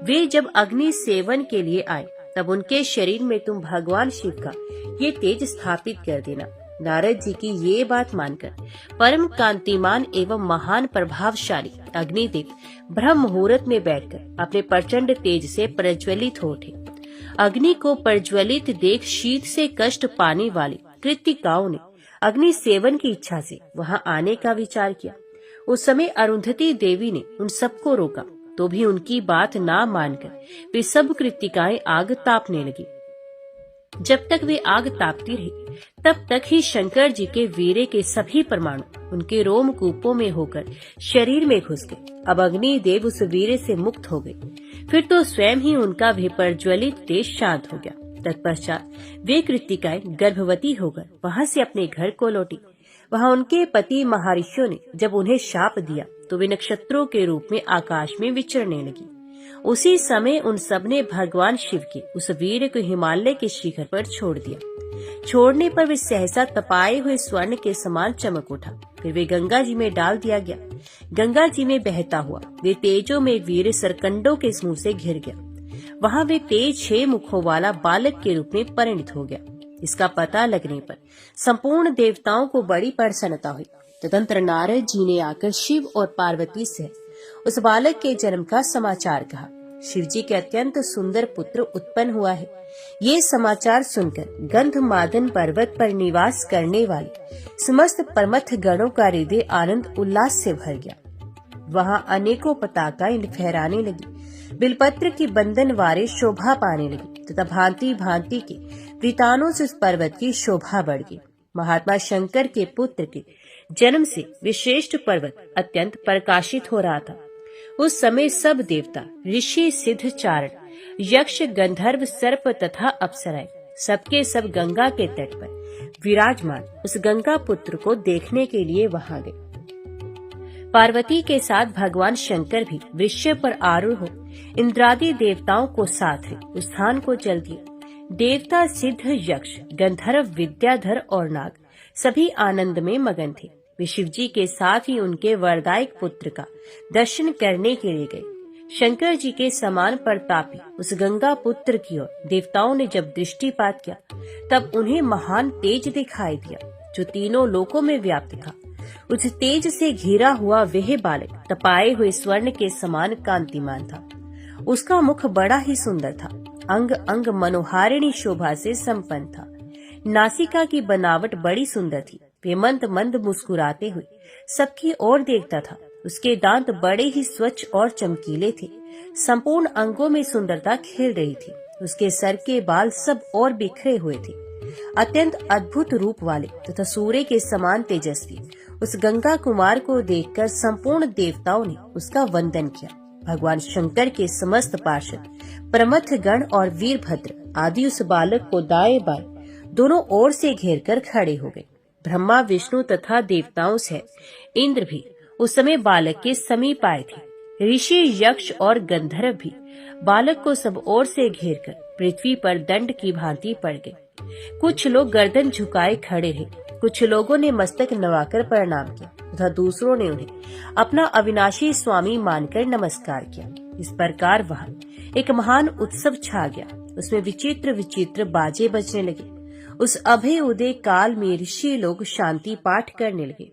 वे जब अग्नि सेवन के लिए आए तब उनके शरीर में तुम भगवान शिव का ये तेज स्थापित कर देना। नारद जी की ये बात मानकर परम कांतिमान एवं महान प्रभावशाली अग्निदेव ब्रह्म मुहूर्त में बैठकर अपने प्रचंड तेज से प्रज्वलित हो उठे। अग्नि को प्रज्वलित देख शीत से कष्ट पाने वाली कृतिकाओं ने अग्नि सेवन की इच्छा से वहां आने का विचार किया। उस समय अरुंधति देवी ने उन सबको रोका, तो भी उनकी बात ना मानकर वे सब कृतिकाएं आग तापने लगी। जब तक वे आग तापती रही तब तक ही शंकर जी के वीर्य के सभी परमाणु उनके रोमकूपों में होकर शरीर में घुस गए। अब अग्निदेव उस वीर्य से मुक्त हो गए। फिर तो स्वयं ही उनका भी प्रज्वलित तेज शांत हो गया। तत्पश्चात वे कृतिकाएं गर्भवती होकर वहां से अपने घर को लौटी। वहां उनके पति महर्षियों ने जब उन्हें शाप दिया तो वे नक्षत्रों के रूप में आकाश में विचरने लगी। उसी समय उन सब ने भगवान शिव के उस वीर्य को हिमालय के शिखर पर छोड़ दिया। छोड़ने पर वे सहसा तपाए हुए स्वर्ण के समान चमक उठा। फिर वे गंगा जी में डाल दिया गया। गंगा जी में बहता हुआ वे तेजों में वीर्य सरकंडों के मुंह से घिर गया। वहां वे तेज 6 मुखों वाला बालक के रूप में परिणत हो गया। इसका पता लगने पर संपूर्ण देवताओं को बड़ी प्रसन्नता हुई। तदंतर नारद जी ने आकर शिव और पार्वती से उस बालक के जन्म का समाचार कहा। शिवजी के अत्यंत सुंदर पुत्र उत्पन्न हुआ है। ये समाचार सुनकर गंधमादन पर्वत पर निवास करने वाले समस्त परमथ गणों का हृदय आनंद उल्लास से भर गया। वहाँ अनेकों पताकाएं फहराने लगी, बिलपत्र की बंधन वारे शोभा पाने लगी तथा भांति भांति के वृतानों से उस पर्वत की शोभा बढ़ गई। महात्मा शंकर के पुत्र के जन्म से विशिष्ट पर्वत अत्यंत प्रकाशित हो रहा था। उस समय सब देवता, ऋषि, सिद्ध, चारण, यक्ष, गंधर्व, सर्प तथा अप्सराएं सबके सब गंगा के तट पर विराजमान उस गंगा पुत्र को देखने के लिए वहां गए। पार्वती के साथ भगवान शंकर भी वृक्ष पर आरूढ़ हो इंद्रादि देवताओं को साथ ले उस स्थान को चल दिए। देवता, सिद्ध, यक्ष, गंधर्व, विद्याधर और नाग सभी आनंद में मगन थे। वे शिवजी के साथ ही उनके वरदायक पुत्र का दर्शन करने के लिए गए। शंकर जी के समान प्रतापी उस गंगा पुत्र की ओर देवताओं ने जब दृष्टिपात किया तब उन्हें महान तेज दिखाई दिया जो तीनों लोकों में व्याप्त था। उस तेज से घिरा हुआ वह बालक तपाए हुए स्वर्ण के समान कांतिमान था। उसका मुख बड़ा ही सुंदर था, अंग अंग मनोहारिणी शोभा से संपन्न था। नासिका की बनावट बड़ी सुंदर थी। वे मंद मंद मुस्कुराते हुए सबकी ओर देखता था। उसके दांत बड़े ही स्वच्छ और चमकीले थे। संपूर्ण अंगों में सुंदरता खिल रही थी। उसके सर के बाल सब और बिखरे हुए थे। अत्यंत अद्भुत रूप वाले तथा सूर्य के समान तेजस्वी उस गंगा कुमार को देखकर संपूर्ण देवताओं ने उसका वंदन किया। भगवान शंकर के समस्त पार्षद, प्रमथ गण और वीरभद्र आदि उस बालक को दाएं बाएं दोनों ओर से घेरकर खड़े हो गए। ब्रह्मा, विष्णु तथा देवताओं से इंद्र भी उस समय बालक के समीप आए थे। ऋषि, यक्ष और गंधर्व भी बालक को सब ओर से घेरकर पृथ्वी पर दंड की भांति पड़ गए। कुछ लोग गर्दन झुकाए खड़े रहे, कुछ लोगों ने मस्तक नवाकर प्रणाम किया तथा दूसरों ने उन्हें अपना अविनाशी स्वामी मानकर नमस्कार किया। इस प्रकार वहाँ एक महान उत्सव छा गया। उसमें विचित्र विचित्र बाजे बजने लगे। उस अभय उदय काल में ऋषि लोग शांति पाठ करने लगे।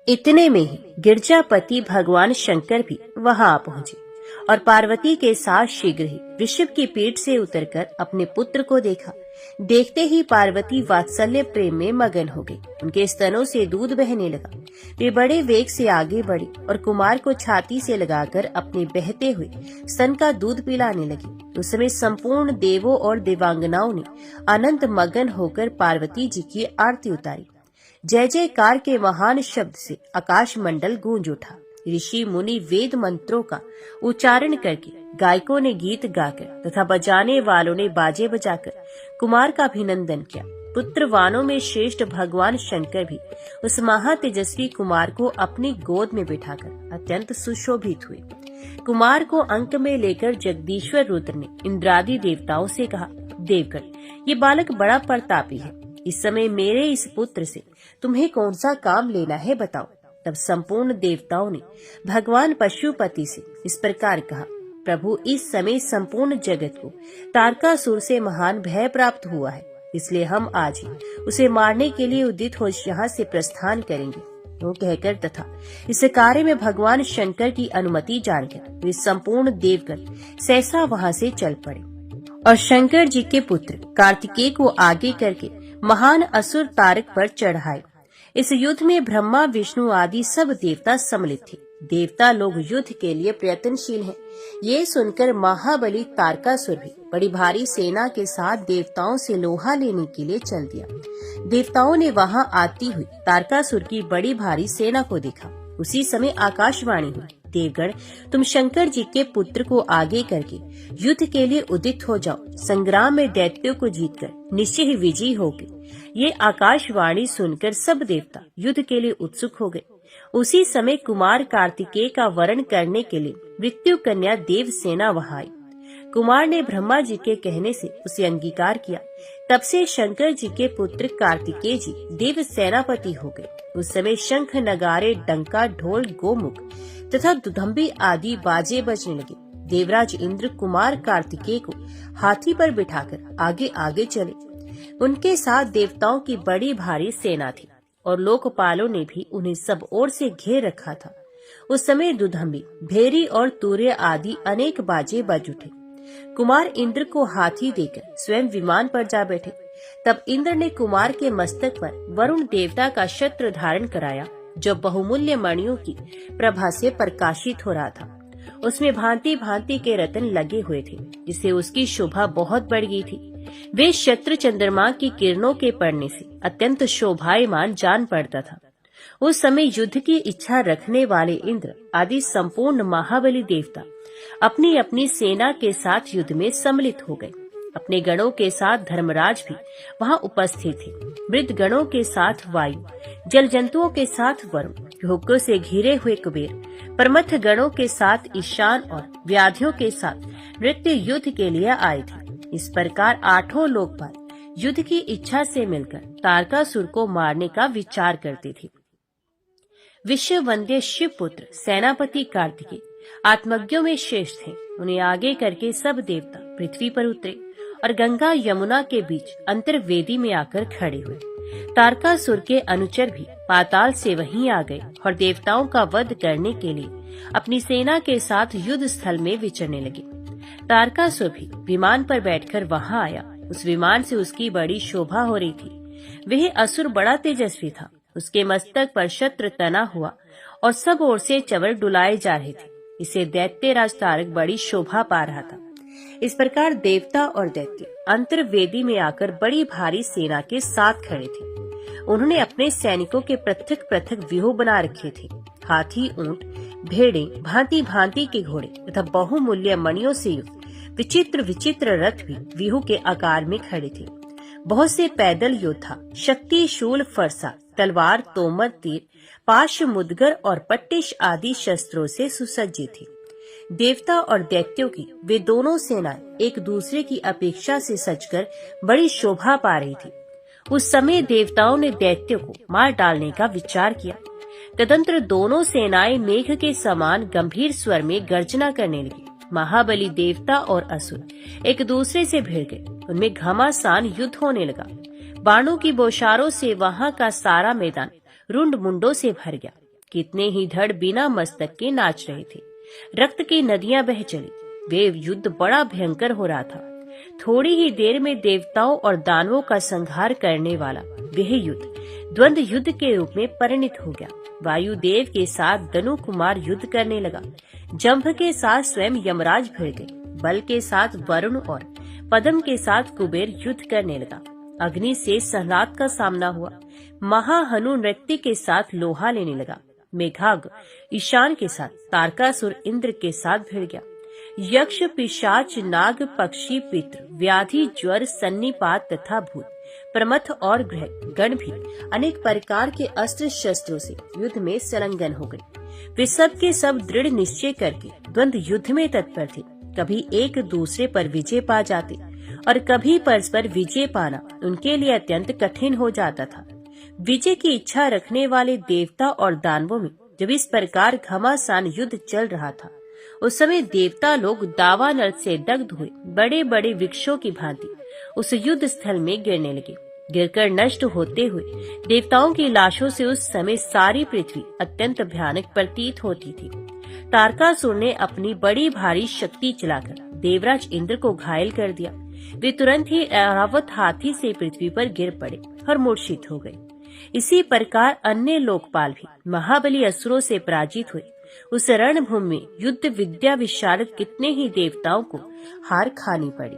इतने में ही गिरजापति भगवान शंकर भी वहां आ पहुंचे और पार्वती के साथ शीघ्र ही वृषभ की पीठ से उतरकर अपने पुत्र को देखा। देखते ही पार्वती वात्सल्य प्रेम में मगन हो गई। उनके स्तनों से दूध बहने लगा। वे बड़े वेग से आगे बढ़ी और कुमार को छाती से लगाकर अपने बहते हुए स्तन का दूध पिलाने लगी। उस समय संपूर्ण देवों और देवांगनाओं ने अनंत मगन होकर पार्वती जी की आरती उतारी। जय जयकार के महान शब्द से आकाश मंडल गूंज उठा। ऋषि मुनि वेद मंत्रों का उच्चारण करके, गायकों ने गीत गाकर तथा बजाने वालों ने बाजे बजाकर कुमार का अभिनंदन किया। पुत्रवानों में श्रेष्ठ भगवान शंकर भी उस महातेजस्वी कुमार को अपनी गोद में बिठाकर अत्यंत सुशोभित हुए। कुमार को अंक में लेकर जगदीश्वर रुद्र ने इंद्रादि देवताओं से कहा, देवगण, ये बालक बड़ा प्रतापी है। इस समय मेरे इस पुत्र से तुम्हें कौन सा काम लेना है, बताओ। तब संपूर्ण देवताओं ने भगवान पशुपति से इस प्रकार कहा, प्रभु, इस समय संपूर्ण जगत को तारकासुर से महान भय प्राप्त हुआ है, इसलिए हम आज ही उसे मारने के लिए उद्यत हो यहाँ से प्रस्थान करेंगे। वो कहकर तथा इस कार्य में भगवान शंकर की अनुमति जानकर वे संपूर्ण देवगण सहसा वहाँ से चल पड़े और शंकर जी के पुत्र कार्तिकेय को आगे करके महान असुर तारक पर चढ़ाए। इस युद्ध में ब्रह्मा, विष्णु आदि सब देवता सम्मिलित थे। देवता लोग युद्ध के लिए प्रयत्नशील हैं। ये सुनकर महाबली तारकासुर भी बड़ी भारी सेना के साथ देवताओं से लोहा लेने के लिए चल दिया। देवताओं ने वहां आती हुई तारकासुर की बड़ी भारी सेना को देखा। उसी समय आकाशवाणी हुई, देवगण, तुम शंकर जी के पुत्र को आगे करके युद्ध के लिए उदित हो जाओ। संग्राम में दैत्यों को जीतकर निश्चय ही विजयी होगे। ये आकाशवाणी सुनकर सब देवता युद्ध के लिए उत्सुक हो गए। उसी समय कुमार कार्तिकेय का वरण करने के लिए मृत्यु कन्या देवसेना वहां आई। कुमार ने ब्रह्मा जी के कहने से उसे अंगीकार किया। तब से शंकर जी के पुत्र कार्तिकेय जी देव सेनापति हो गए। उस समय शंख, नगारे, डंका, ढोल, गोमुख तथा दुधंबी आदि बाजे बजने लगे। देवराज इंद्र कुमार कार्तिकेय को हाथी पर बिठाकर आगे आगे चले। उनके साथ देवताओं की बड़ी भारी सेना थी और लोकपालों ने भी उन्हें सब ओर से घेर रखा था। उस समय दुधंबी, भेरी और तूर्य आदि अनेक बाजे बज उठे। कुमार इंद्र को हाथी देकर स्वयं विमान पर जा बैठे। तब इंद्र ने कुमार के मस्तक पर वरुण देवता का छत्र धारण कराया, जो बहुमूल्य मणियों की प्रभा से प्रकाशित हो रहा था। उसमें भांति भांति के रत्न लगे हुए थे, जिससे उसकी शोभा बहुत बढ़ गई थी। वे छत्र चंद्रमा की किरणों के पड़ने से अत्यंत शोभायमान जान पड़ता था। उस समय युद्ध की इच्छा रखने वाले इंद्र आदि संपूर्ण महाबली देवता अपनी अपनी सेना के साथ युद्ध में सम्मिलित हो गए। अपने गणों के साथ धर्मराज भी वहां उपस्थित थे। मृत गणों के साथ वायु, जल जंतुओं के साथ वरुण, भोगों से घिरे हुए कुबेर, प्रमथ गणों के साथ ईशान और व्याधियों के साथ नृत्य युद्ध के लिए आए थे। इस प्रकार 8 लोकपाल युद्ध की इच्छा से मिलकर तारकासुर को मारने का विचार करते थे। विश्व वंद्य शिव पुत्र सेनापति कार्तिकेय आत्मज्ञों में श्रेष्ठ थे। उन्हें आगे करके सब देवता पृथ्वी पर उतरे और गंगा यमुना के बीच अंतर्वेदी में आकर खड़े हुए। तारकासुर के अनुचर भी पाताल से वहीं आ गए और देवताओं का वध करने के लिए अपनी सेना के साथ युद्ध स्थल में विचरने लगे। तारकासुर भी विमान पर बैठकर वहां आया। उस विमान से उसकी बड़ी शोभा हो रही थी। वह असुर बड़ा तेजस्वी था। उसके मस्तक पर छत्र तना हुआ और सब ओर से चवर डुलाए जा रहे थे। इसे दैत्यराज तारक बड़ी शोभा पा रहा था। इस प्रकार देवता और दैत्य अंतर्वेदी में आकर बड़ी भारी सेना के साथ खड़े थे। उन्होंने अपने सैनिकों के पृथक पृथक व्यूह बना रखे थे। हाथी, ऊंट, भेड़े, भांति भांति के घोड़े तथा बहुमूल्य मणियों से युक्त विचित्र विचित्र रथ भी व्यूह के आकार में खड़े थे। बहुत से पैदल योद्धा शक्ति, शूल, फरसा, तलवार, तोमर, तीर, पाश, मुदगर और पट्टिश आदि शस्त्रों से सुसज्जित थे। देवता और दैत्यों की वे दोनों सेनाएं एक दूसरे की अपेक्षा से सजकर बड़ी शोभा पा रही थी। उस समय देवताओं ने दैत्यों को मार डालने का विचार किया। तदंतर दोनों सेनाएं मेघ के समान गंभीर स्वर में गर्जना करने लगी। महाबली देवता और असुर एक दूसरे से भिड़ गए। उनमें घमासान युद्ध होने लगा। बाणों की बौछारों से वहां का सारा मैदान रुंड मुंडों से भर गया। कितने ही धड़ बिना मस्तक के नाच रहे थे। रक्त की नदियां बह चली। वे युद्ध बड़ा भयंकर हो रहा था। थोड़ी ही देर में देवताओं और दानवों का संहार करने वाला वह युद्ध द्वंद्व युद्ध के रूप में परिणत हो गया। वायुदेव के साथ धनु कुमार युद्ध करने लगा। जंभ के साथ स्वयं यमराज भिड़ गए। बल के साथ वरुण और पद्म के साथ कुबेर युद्ध करने लगा। अग्नि से सहनाद का सामना हुआ। महाहनु नृत्य के साथ लोहा लेने लगा। मेघाग ईशान के साथ तारकासुर इंद्र के साथ भिड़ गया। यक्ष, पिशाच, नाग, पक्षी, पितृ, व्याधि, ज्वर, सन्निपात तथा भूत, प्रमथ और ग्रह गण भी अनेक प्रकार के अस्त्र शस्त्रों से युद्ध में संलग्न हो गए। वे सब के सब दृढ़ निश्चय करके द्वंद्व युद्ध में तत्पर थे। कभी एक दूसरे पर विजय पा जाते और कभी परस्पर विजय पाना उनके लिए अत्यंत कठिन हो जाता था। विजय की इच्छा रखने वाले देवता और दानवों में जब इस प्रकार घमासान युद्ध चल रहा था, उस समय देवता लोग दावानल से दग्ध हुए बड़े बड़े वृक्षों की भांति उस युद्ध स्थल में गिरने लगे। गिरकर नष्ट होते हुए देवताओं की लाशों से उस समय सारी पृथ्वी अत्यंत भयानक प्रतीत होती थी। तारकासुर ने अपनी बड़ी भारी शक्ति चलाकर देवराज इंद्र को घायल कर दिया। वे तुरंत ही ऐरावत हाथी से पृथ्वी पर गिर पड़े और मूर्छित हो गए। इसी प्रकार अन्य लोकपाल भी महाबली असुरों से पराजित हुए। उस रणभूमि में युद्ध विद्या विशारद कितने ही देवताओं को हार खानी पड़ी।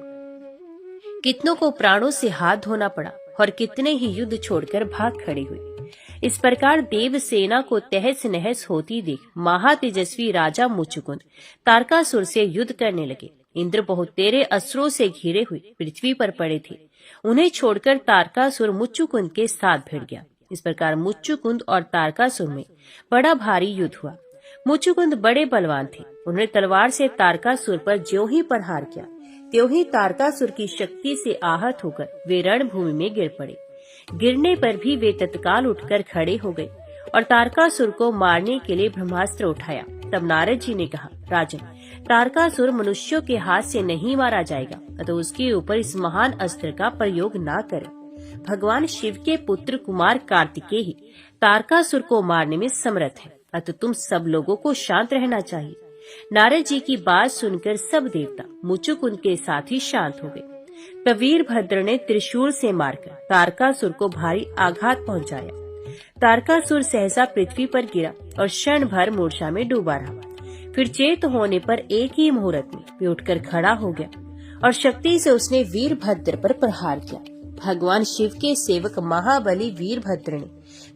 कितनों को प्राणों से हाथ धोना पड़ा और कितने ही युद्ध छोड़कर भाग खड़े हुए। इस प्रकार देव सेना को तहस नहस होती देख महातेजस्वी राजा मुचुकुंद तारकासुर से युद्ध करने लगे। इंद्र बहुतेरे अस्त्रों से घिरे हुए पृथ्वी पर पड़े थे। उन्हें छोड़कर तारकासुर मुचुकुंद के साथ भिड़ गया। इस प्रकार मुचुकुंद और तारकासुर में बड़ा भारी युद्ध हुआ। मुचुकुंद बड़े बलवान थे। उन्होंने तलवार से तारकासुर पर ज्यों ही प्रहार किया, त्यों ही तारकासुर की शक्ति से आहत होकर वे रणभूमि में गिर पड़े। गिरने पर भी वे तत्काल उठकर खड़े हो गए और तारकासुर को मारने के लिए ब्रह्मास्त्र उठाया। तब नारद जी ने कहा, राजन, तारकासुर मनुष्यों के हाथ से नहीं मारा जाएगा, अतः उसके ऊपर इस महान अस्त्र का प्रयोग न करें। भगवान शिव के पुत्र कुमार कार्तिकेय ही तारकासुर को मारने में समर्थ है, अतः तुम सब लोगों को शांत रहना चाहिए। नारद जी की बात सुनकर सब देवता मुचुक उनके साथ ही शांत हो गए। तब वीरभद्र ने त्रिशूल से मारकर तारकासुर को भारी आघात पहुंचाया। तारकासुर सहसा पृथ्वी पर गिरा और क्षण भर मूर्छा में डूबा रहा। फिर चेत होने पर एक ही मुहूर्त में वे उठकर खड़ा हो गया और शक्ति से उसने वीरभद्र पर प्रहार किया। भगवान शिव के सेवक महाबली वीरभद्र ने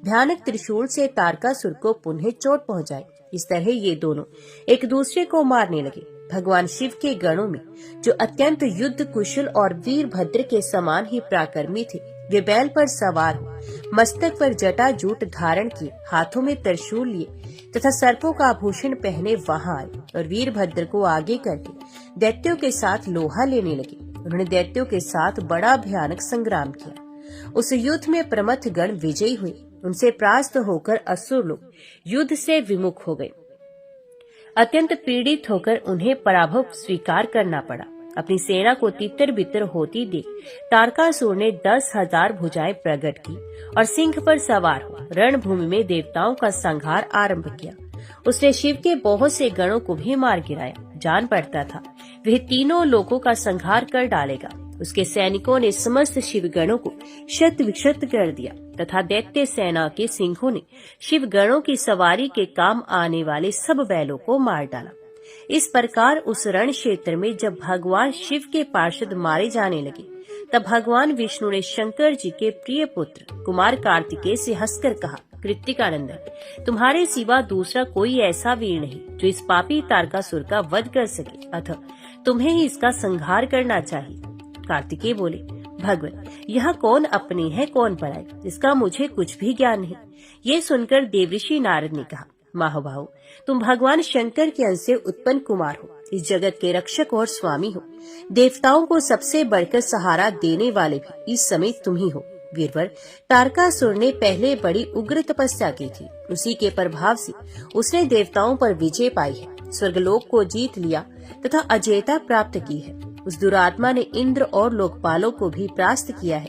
भयानक त्रिशूल से तारकासुर को पुनः चोट पहुंचाई। इस तरह ये दोनों एक दूसरे को मारने लगे। भगवान शिव के गणों में जो अत्यंत युद्ध कुशल और वीरभद्र के समान ही पराक्रमी थे, वे बैल पर सवार हो, मस्तक पर जटा जूट धारण किए, हाथों में त्रिशूल लिए तथा सर्पों का आभूषण पहने वहां आए और वीरभद्र को आगे करके दैत्यों के साथ लोहा लेने लगे। उन्होंने दैत्यों के साथ बड़ा भयानक संग्राम किया। उस युद्ध में प्रमथ गण विजयी हुए। उनसे परास्त होकर असुर लोग युद्ध से विमुख हो गए। अत्यंत पीड़ित होकर उन्हें पराभव स्वीकार करना पड़ा। अपनी सेना को तितर बितर होती देख तारकासुर ने 10,000 भुजाएं प्रकट की और सिंह पर सवार हो रणभूमि में देवताओं का संहार आरंभ किया। उसने शिव के बहुत से गणों को भी मार गिराया। जान पड़ता था वह तीनों लोगों का संहार कर डालेगा। उसके सैनिकों ने समस्त शिव गणों को शत विक्षत कर दिया तथा दैत्य सेना के सिंहों ने शिव गणों की सवारी के काम आने वाले सब बैलों को मार डाला। इस प्रकार उस रण क्षेत्र में जब भगवान शिव के पार्षद मारे जाने लगे, तब भगवान विष्णु ने शंकर जी के प्रिय पुत्र कुमार कार्तिकेय से हंसकर कहा, कृत्तिकानंदन, तुम्हारे सिवा दूसरा कोई ऐसा वीर नहीं जो इस पापी तारकासुर का वध कर सके, अतः तुम्हें ही इसका संहार करना चाहिए। कार्तिकेय बोले, भगवान, यहाँ कौन अपने है कौन पराए, इसका मुझे कुछ भी ज्ञान नहीं। ये सुनकर देवऋषि नारद ने कहा, महाभाव, तुम भगवान शंकर के अंश से उत्पन्न कुमार हो, इस जगत के रक्षक और स्वामी हो। देवताओं को सबसे बढ़कर सहारा देने वाले भी इस समय तुम ही हो। वीरवर, तारकासुर ने पहले बड़ी उग्र तपस्या की थी। उसी के प्रभाव से उसने देवताओं पर विजय पाई है, स्वर्गलोक को जीत लिया तथा अजयता प्राप्त की है। उस दुरात्मा ने इंद्र और लोकपालों को भी परास्त किया है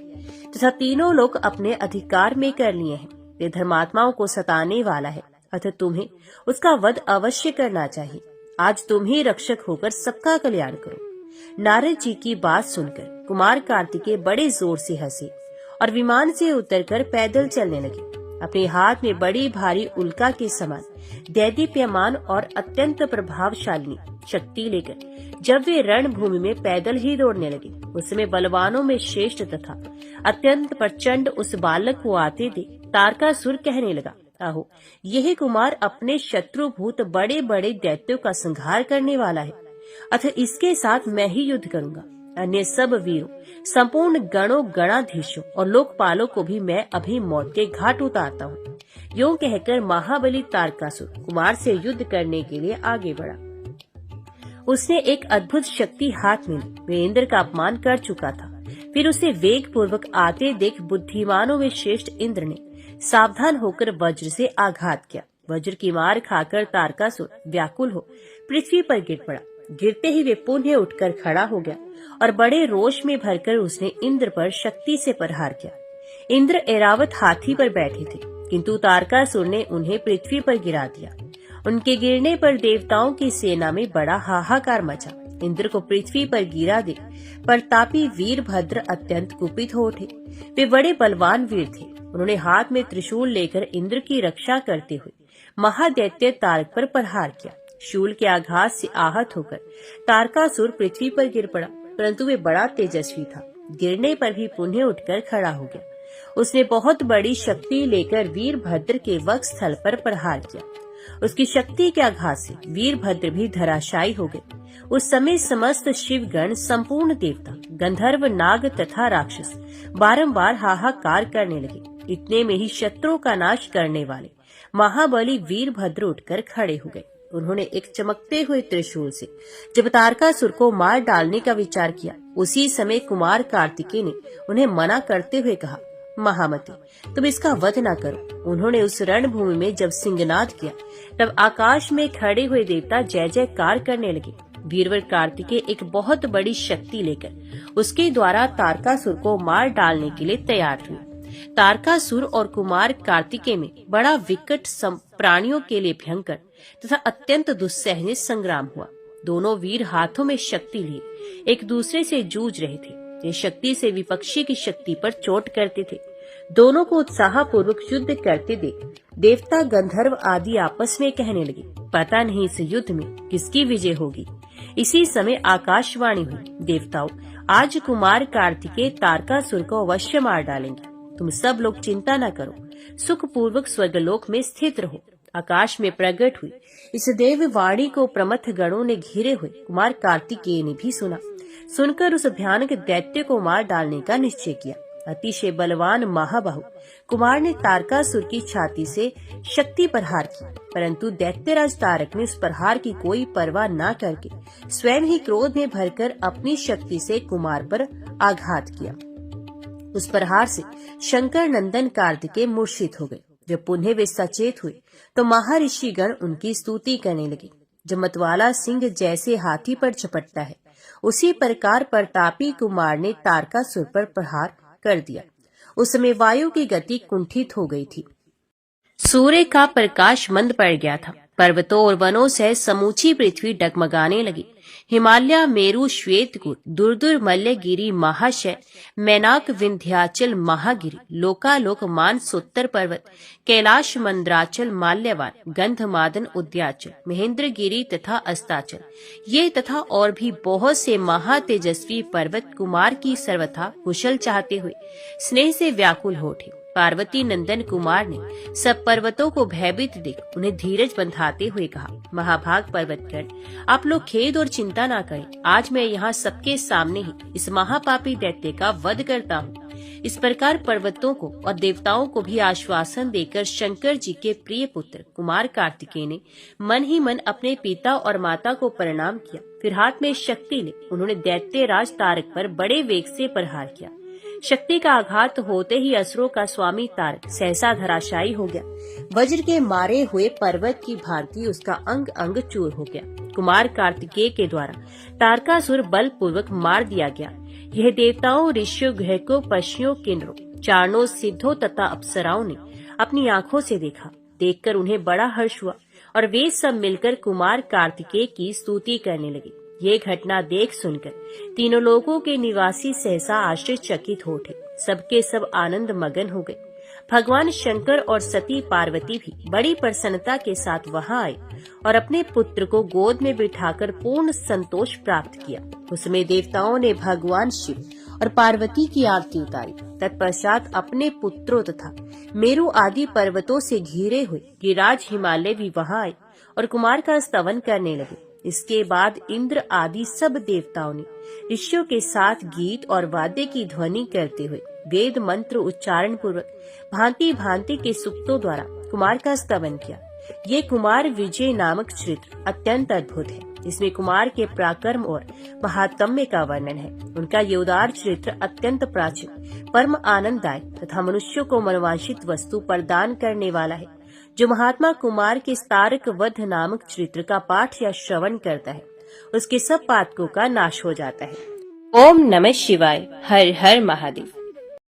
तथा तीनों लोक अपने अधिकार में कर लिए हैं। वे धर्मात्माओं को सताने वाला है, अतः तुम्हें उसका वध अवश्य करना चाहिए। आज तुम ही रक्षक होकर सबका कल्याण करो। नारद जी की बात सुनकर कुमार कार्तिकेय बड़े जोर से हंसे और विमान से उतरकर पैदल चलने लगे। अपने हाथ में बड़ी भारी उल्का के समान दैदीप्यमान और अत्यंत प्रभावशाली शक्ति लेकर जब वे रणभूमि में पैदल ही दौड़ने लगे, उस समय बलवानों में श्रेष्ठ तथा अत्यंत प्रचंड उस बालक को आते देख तारकासुर कहने लगा, आहो, यह कुमार अपने शत्रुभूत बड़े बड़े दैत्यों का संहार करने वाला है, अतः इसके साथ मैं ही युद्ध करूंगा। अन्य सब वीरों, संपूर्ण गणों, गणाधीशों और लोकपालों को भी मैं अभी मौत के घाट उतारता हूँ। यूं कहकर महाबली तारकासुर कुमार से युद्ध करने के लिए आगे बढ़ा। उसने एक अद्भुत शक्ति हाथ में ली। वे इंद्र का अपमान कर चुका था। फिर उसे वेग पूर्वक आते देख बुद्धिमानों में श्रेष्ठ इंद्र ने सावधान होकर वज्र से आघात किया। वज्र की मार खाकर तारकासुर व्याकुल हो पृथ्वी पर गिर पड़ा। गिरते ही वे पुनः उठकर खड़ा हो गया और बड़े रोष में भरकर उसने इंद्र पर शक्ति से प्रहार किया। इंद्र ऐरावत हाथी पर बैठे थे, किंतु तारकासुर ने उन्हें पृथ्वी पर गिरा दिया। उनके गिरने पर देवताओं की सेना में बड़ा हाहाकार मचा। इंद्र को पृथ्वी पर गिरा देख प्रतापी वीरभद्र अत्यंत कुपित हो उठे। वे बड़े बलवान वीर थे। उन्होंने हाथ में त्रिशूल लेकर इंद्र की रक्षा करते हुए महादैत्य तारक पर प्रहार किया। शूल के आघात से आहत होकर तारकासुर पृथ्वी पर गिर पड़ा, परंतु वे बड़ा तेजस्वी था। गिरने पर भी पुनः उठकर खड़ा हो गया। उसने बहुत बड़ी शक्ति लेकर वीरभद्र के वक्ष स्थल पर प्रहार किया। उसकी शक्ति के आघात से वीरभद्र भी धराशायी हो गए। उस समय समस्त शिवगण, संपूर्ण देवता, गंधर्व, नाग तथा राक्षस बारंबार हाहाकार करने लगे। इतने में ही शत्रुओं का नाश करने वाले महाबली वीरभद्र उठकर खड़े हो गए। उन्होंने एक चमकते हुए त्रिशूल से जब तारकासुर को मार डालने का विचार किया, उसी समय कुमार कार्तिकेय ने उन्हें मना करते हुए कहा, महामती, तुम इसका वध न करो। उन्होंने उस रणभूमि में जब सिंहनाद किया, तब आकाश में खड़े हुए देवता जय जयकार करने लगे। वीरवर कार्तिकेय एक बहुत बड़ी शक्ति लेकर उसके द्वारा तारकासुर को मार डालने के लिए तैयार हुए। तारकासुर और कुमार कार्तिकेय में बड़ा विकट प्राणियों के लिए भयंकर तथा अत्यंत दुस्सहनीय संग्राम हुआ। दोनों वीर हाथों में शक्ति लिए एक दूसरे से जूझ रहे थे। ये शक्ति से विपक्षी की शक्ति पर चोट करते थे। दोनों को उत्साहपूर्वक युद्ध करते देख देवता, गंधर्व आदि आपस में कहने लगे, पता नहीं इस युद्ध में किसकी विजय होगी। इसी समय आकाशवाणी हुई, देवताओं, आज कुमार कार्तिकेय तारकासुर को अवश्य मार डालेंगे। तुम सब लोग चिंता न करो, सुखपूर्वक स्वर्गलोक में स्थित रहो। आकाश में प्रकट हुई इस देव वाणी को प्रमथ गणों ने घिरे हुए कुमार कार्तिकेय ने भी सुना। सुनकर उस भयानक दैत्य को मार डालने का निश्चय किया। अतिशय बलवान महाबाहु कुमार ने तारकासुर की छाती से शक्ति प्रहार की, परंतु दैत्यराज तारक ने उस प्रहार की कोई परवाह न करके स्वयं ही क्रोध में भरकर अपनी शक्ति से कुमार पर आघात किया। उस प्रहार से शंकर नंदन कार्तिकेय मूर्छित हो गए। जब पुनः वे सचेत हुए तो महर्षि गण उनकी स्तुति करने लगे। जब मतवाला सिंह जैसे हाथी पर झपटता है, उसी प्रकार प्रतापी कुमार ने तारकासुर पर प्रहार कर दिया। उस समय वायु की गति कुंठित हो गई थी, सूर्य का प्रकाश मंद पड़ गया था। पर्वतों और वनों से समूची पृथ्वी डगमगाने लगी। हिमालय, मेरु, श्वेतकुट, दुर्दुर, मल्यगिरी, महाशय, मैनाक, विंध्याचल, महागिरी, लोकालोक, मानसोत्तर पर्वत, कैलाश, मंद्राचल, माल्यवान, गंधमादन, उद्याचल, महेंद्रगिरी तथा अस्ताचल, ये तथा और भी बहुत से महातेजस्वी पर्वत कुमार की सर्वथा कुशल चाहते हुए स्नेह से व्याकुल हो उठे। पार्वती नंदन कुमार ने सब पर्वतों को भयभीत देख उन्हें धीरज बंधाते हुए कहा, महाभाग पर्वतगण, आप लोग खेद और चिंता न करें। आज मैं यहाँ सबके सामने ही इस महापापी दैत्य का वध करता हूँ। इस प्रकार पर्वतों को और देवताओं को भी आश्वासन देकर शंकर जी के प्रिय पुत्र कुमार कार्तिकेय ने मन ही मन अपने पिता और माता को प्रणाम किया। फिर हाथ में शक्ति ले उन्होंने दैत्य राज तारक पर बड़े वेग से प्रहार किया। शक्ति का आघात होते ही असुरों का स्वामी तारक सहसा धराशायी हो गया। वज्र के मारे हुए पर्वत की भांति उसका अंग अंग चूर हो गया। कुमार कार्तिकेय के द्वारा तारकासुर बलपूर्वक मार दिया गया। यह देवताओं, ऋषियों, ग्रहों, पक्षियों, किन्नरों, चारणों, सिद्धों तथा अप्सराओं ने अपनी आंखों से देखा। देखकर उन्हें बड़ा हर्ष हुआ और वे सब मिलकर कुमार कार्तिकेय की स्तुति करने लगे। ये घटना देख सुनकर तीनों लोगों के निवासी सहसा आश्चर्यचकित हो उठे। सबके सब आनंद मगन हो गए। भगवान शंकर और सती पार्वती भी बड़ी प्रसन्नता के साथ वहां आए और अपने पुत्र को गोद में बिठाकर पूर्ण संतोष प्राप्त किया। उसमें देवताओं ने भगवान शिव और पार्वती की आरती उतारी। तत्पश्चात अपने पुत्रों तथा मेरु आदि पर्वतों से घिरे हुए गिरिराज हिमालय भी वहां आए और कुमार का स्तवन करने लगे। इसके बाद इंद्र आदि सब देवताओं ने ऋषियों के साथ गीत और वाद्य की ध्वनि करते हुए वेद मंत्र उच्चारण पूर्वक भांति भांति के सूक्तों द्वारा कुमार का स्तवन किया। ये कुमार विजय नामक चरित्र अत्यंत अद्भुत है। इसमें कुमार के पराक्रम और महात्म्य का वर्णन है। उनका ये उदार चरित्र अत्यंत प्राचीन, परम आनंददायक तथा मनुष्यों को मनोवांछित वस्तु प्रदान करने वाला है। जो महात्मा कुमार के तारक वध नामक चरित्र का पाठ या श्रवण करता है, उसके सब पातकों का नाश हो जाता है। ओम नमः शिवाय। हर हर महादेव।